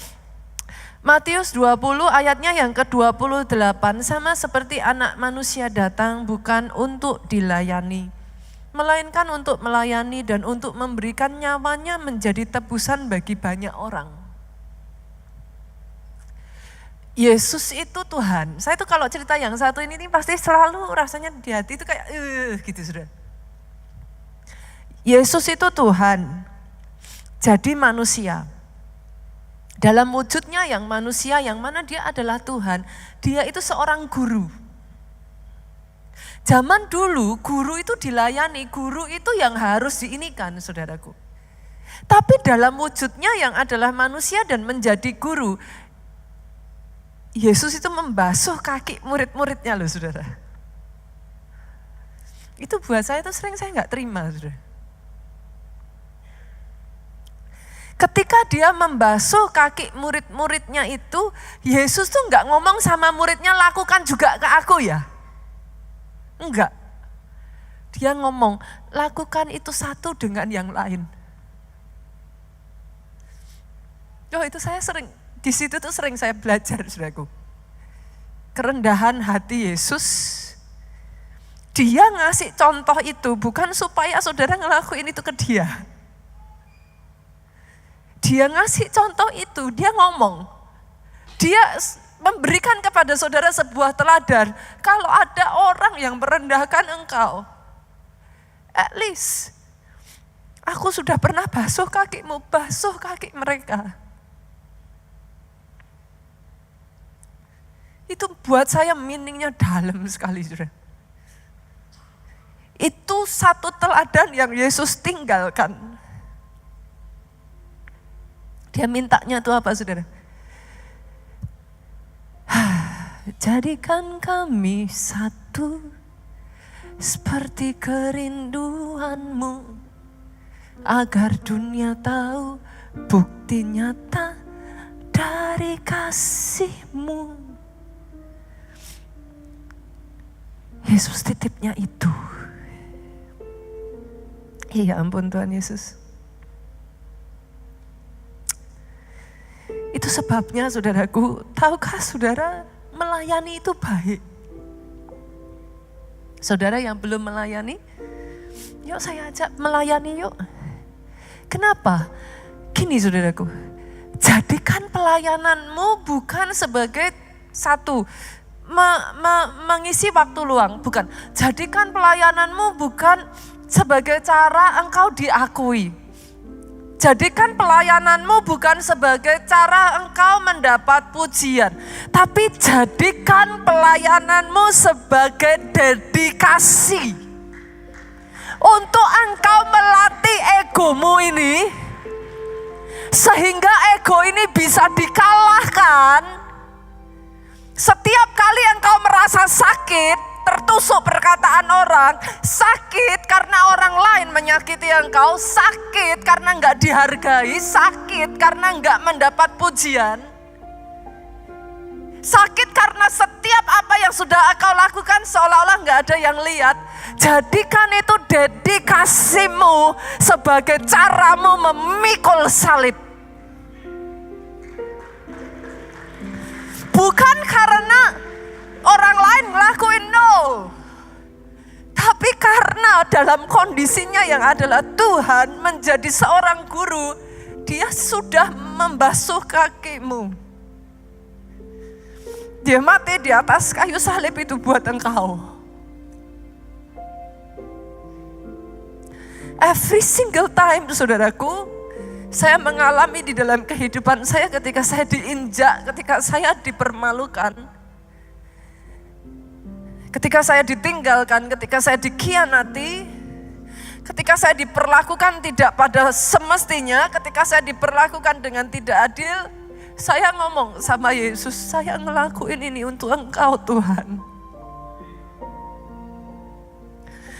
Matius 20 ayatnya yang ke-28, sama seperti anak manusia datang bukan untuk dilayani, melainkan untuk melayani dan untuk memberikan nyawanya menjadi tebusan bagi banyak orang. Yesus itu Tuhan. Saya tuh kalau cerita yang satu ini pasti selalu rasanya di hati itu kayak gitu sudah. Yesus itu Tuhan, jadi manusia. Dalam wujudnya yang manusia, yang mana dia adalah Tuhan. Dia itu seorang guru. Zaman dulu guru itu dilayani, guru itu yang harus diinikan saudaraku. Tapi dalam wujudnya yang adalah manusia dan menjadi guru, Yesus itu membasuh kaki murid-muridnya loh saudara. Itu buat saya itu sering saya gak terima saudara. Ketika dia membasuh kaki murid-muridnya itu, Yesus tuh gak ngomong sama muridnya lakukan juga ke aku ya. Enggak. Dia ngomong lakukan itu satu dengan yang lain. Itu saya sering, di situ tuh sering saya belajar saudaraku. Kerendahan hati Yesus. Dia ngasih contoh itu bukan supaya saudara ngelakuin itu ke dia. Dia ngasih contoh itu, dia ngomong. Dia memberikan kepada saudara sebuah teladan. Kalau ada orang yang merendahkan engkau, at least aku sudah pernah basuh kakimu, basuh kaki mereka. Itu buat saya meaningnya dalam sekali saudara. Itu satu teladan yang Yesus tinggalkan. Dia mintanya itu apa saudara? Jadikan kami satu seperti kerinduanmu, agar dunia tahu bukti nyata dari kasihmu. Yesus titipnya itu. Ya ampun Tuhan Yesus. Itu sebabnya saudaraku, tahukah saudara melayani itu baik? Saudara yang belum melayani, yuk saya ajak melayani yuk. Kenapa? Gini saudaraku, jadikan pelayananmu bukan sebagai satu, mengisi waktu luang, bukan. Jadikan pelayananmu bukan sebagai cara engkau diakui. Jadikan pelayananmu bukan sebagai cara engkau mendapat pujian, tapi jadikan pelayananmu sebagai dedikasi untuk engkau melatih egomu ini, sehingga ego ini bisa dikalahkan. Setiap kali engkau merasa sakit, tertusuk perkataan orang, sakit karena orang lain menyakiti engkau, sakit karena enggak dihargai, sakit karena enggak mendapat pujian, sakit karena setiap apa yang sudah engkau lakukan seolah-olah enggak ada yang lihat. Jadikan itu dedikasimu sebagai caramu memikul salib. Bukan karena orang lain ngelakuin, no. Tapi karena dalam kondisinya yang adalah Tuhan menjadi seorang guru, dia sudah membasuh kakimu. Dia mati di atas kayu salib itu buat engkau. Every single time, saudaraku, saya mengalami di dalam kehidupan saya ketika saya diinjak, ketika saya dipermalukan, ketika saya ditinggalkan, ketika saya dikhianati, ketika saya diperlakukan tidak pada semestinya, ketika saya diperlakukan dengan tidak adil, saya ngomong sama Yesus, saya ngelakuin ini untuk Engkau Tuhan.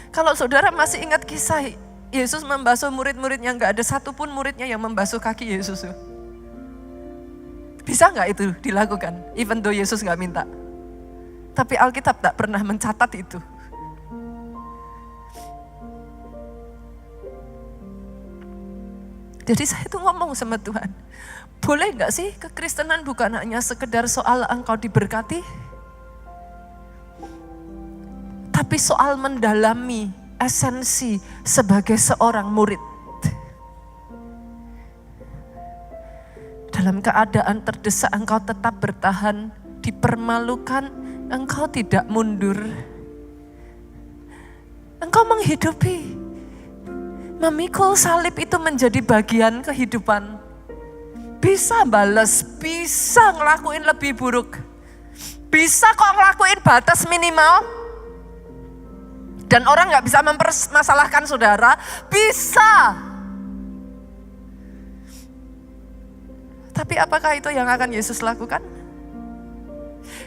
Kalau saudara masih ingat kisah Yesus membasuh murid-muridnya, gak ada satupun muridnya yang membasuh kaki Yesus. Bisa gak itu dilakukan? Even though Yesus gak minta. Tapi Alkitab tak pernah mencatat itu. Jadi saya tuh ngomong sama Tuhan, boleh gak sih kekristenan bukan hanya sekedar soal engkau diberkati, tapi soal mendalami esensi sebagai seorang murid. Dalam keadaan terdesak engkau tetap bertahan, dipermalukan, engkau tidak mundur. Engkau menghidupi. Memikul salib itu menjadi bagian kehidupan. Bisa balas, bisa ngelakuin lebih buruk. Bisa kok ngelakuin batas minimal. Dan orang gak bisa mempermasalahkan saudara, bisa. Tapi apakah itu yang akan Yesus lakukan?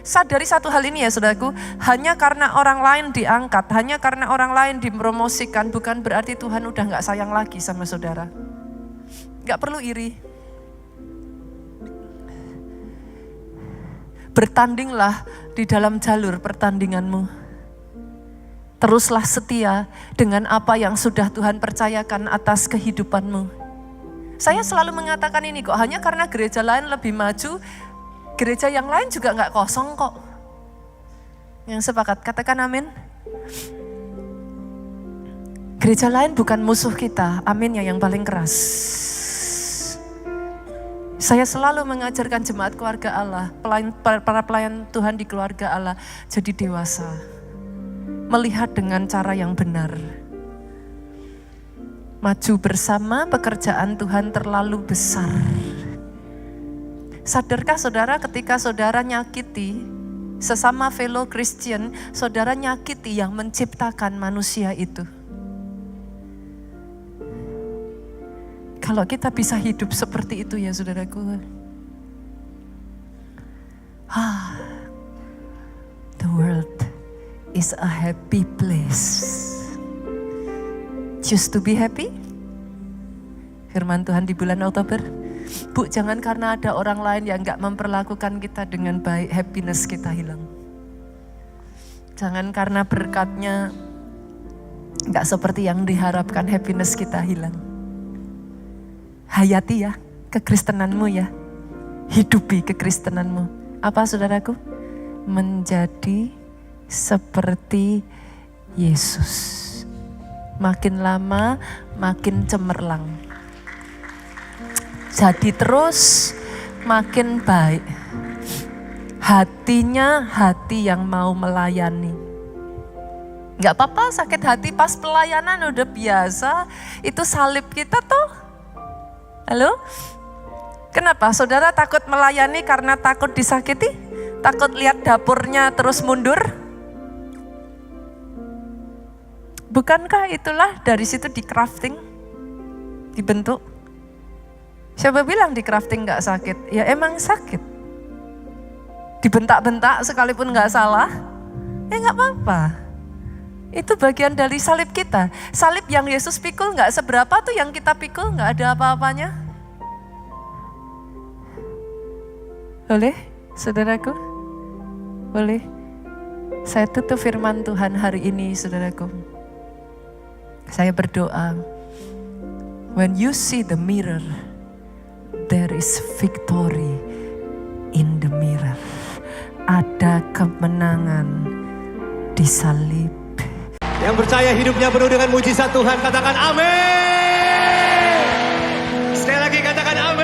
Sadari satu hal ini ya saudaraku, hanya karena orang lain diangkat, hanya karena orang lain dipromosikan, bukan berarti Tuhan udah gak sayang lagi sama saudara. Gak perlu iri. Bertandinglah di dalam jalur pertandinganmu. Teruslah setia dengan apa yang sudah Tuhan percayakan atas kehidupanmu. Saya selalu mengatakan ini kok, hanya karena gereja lain lebih maju, gereja yang lain juga gak kosong kok. Yang sepakat, katakan amin. Gereja lain bukan musuh kita, amin ya yang paling keras. Saya selalu mengajarkan jemaat keluarga Allah, para pelayan Tuhan di keluarga Allah, jadi dewasa. Melihat dengan cara yang benar. Maju bersama, pekerjaan Tuhan terlalu besar. Sadarkah saudara ketika saudara nyakiti sesama fellow Christian, saudara nyakiti yang menciptakan manusia itu. Kalau kita bisa hidup seperti itu ya saudaraku. The world is a happy place. Choose to be happy. Firman Tuhan di bulan Oktober. Bu, jangan karena ada orang lain yang gak memperlakukan kita dengan baik, happiness kita hilang. Jangan karena berkatnya gak seperti yang diharapkan, happiness kita hilang. Hayati ya kekristenanmu ya. Hidupi kekristenanmu. Apa saudaraku? Menjadi seperti Yesus. Makin lama makin cemerlang. Jadi terus makin baik. Hatinya hati yang mau melayani. Gak apa-apa sakit hati pas pelayanan udah biasa. Itu salib kita tuh. Halo? Kenapa? Saudara takut melayani karena takut disakiti? Takut lihat dapurnya terus mundur? Bukankah itulah dari situ di crafting, dibentuk? Siapa bilang di crafting gak sakit? Ya emang sakit. Dibentak-bentak sekalipun gak salah, ya gak apa-apa. Itu bagian dari salib kita. Salib yang Yesus pikul gak seberapa tuh yang kita pikul, gak ada apa-apanya. Boleh, saudaraku? Boleh? Saya tutup firman Tuhan hari ini, saudaraku. Saya berdoa, when you see the mirror, there is victory in the mirror. Ada kemenangan di salib. Yang percaya hidupnya penuh dengan mujizat Tuhan, katakan amin. Sekali lagi katakan amin.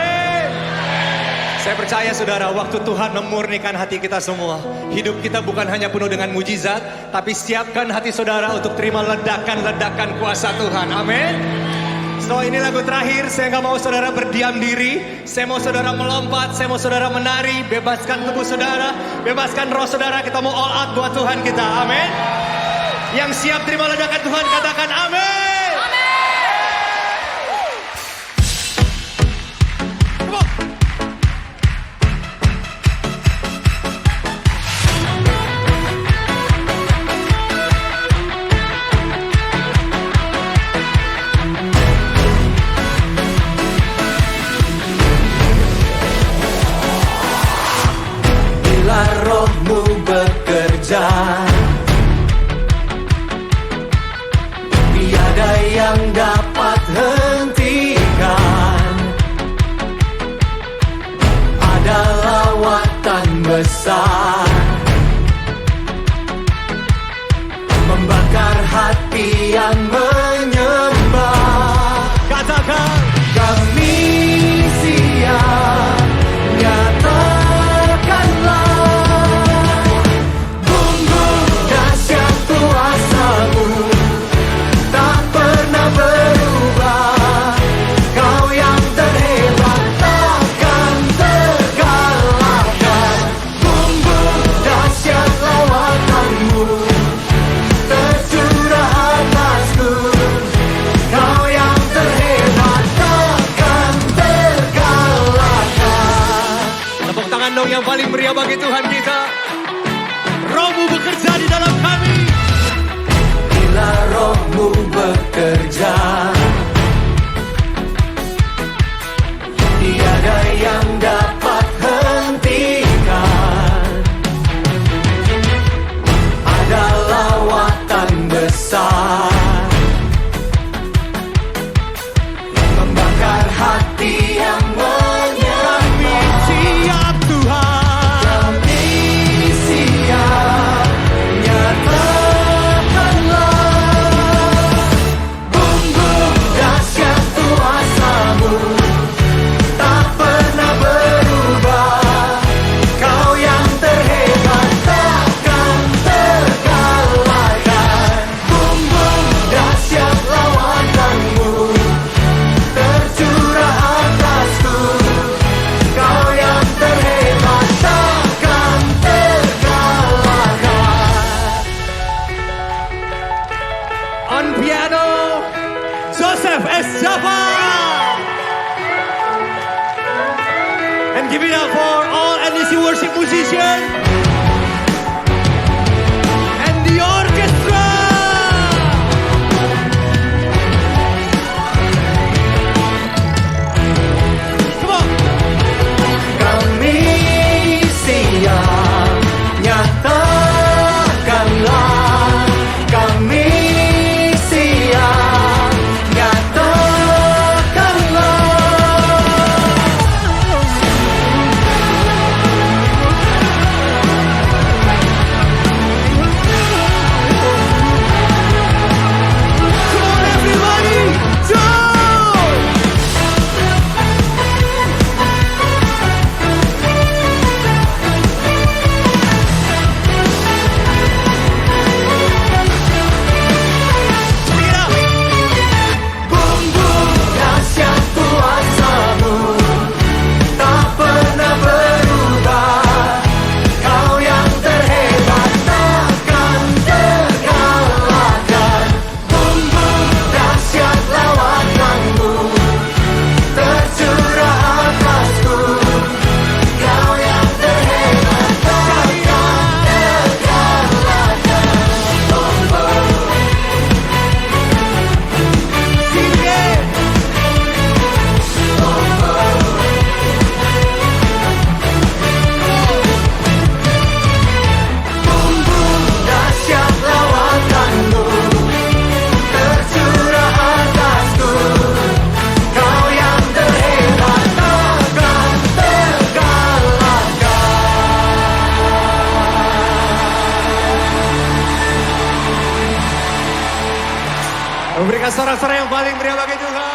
Saya percaya saudara, waktu Tuhan memurnikan hati kita semua, hidup kita bukan hanya penuh dengan mujizat, tapi siapkan hati saudara untuk terima ledakan-ledakan kuasa Tuhan. Amin. So ini lagu terakhir, saya gak mau saudara berdiam diri. Saya mau saudara melompat, saya mau saudara menari. Bebaskan tubuh saudara, bebaskan roh saudara. Kita mau all out buat Tuhan kita, amin. Yang siap terima ledakan Tuhan, katakan amin. Bila rohmu bekerja, tiada yang dapat hentikan. Ada lawatan besar membakar hati yang menyembah. Katakan Kami siap, nyatakanlah bumbu dahsyat kuasa-Mu tak pernah berubah. Kau yang terhebat takkan terkalahkan. Bumbu dahsyat lawatan-Mu tercurah atasku. Kau yang terhebat takkan terkalahkan. tepuk tangan dong yang paling meriah bagi Tuhan kita. Rohmu bekerja di dalam kami. Bila rohmu bekerja, tiada yang dapat hentikan. Ada lawatan besar membakar hati yang menyembah. Siap Tuhan. Kami siap, nyatakanlah bumbu dahsyat kuasa-Mu tak pernah berubah. Kau yang terhebat takkan terkalahkan. Bumbu dahsyat lawatan-Mu tercurah atasku. Kau yang terhebat takkan terkalahkan. On piano, Joseph S. Java. And give it up for all NDC worship musicians and the orchestra. Come on. Kami siap, nyatakanlah. Kami siap, nyatakanlah. Mana sorak-sorai yang paling meriah bagi Tuhan?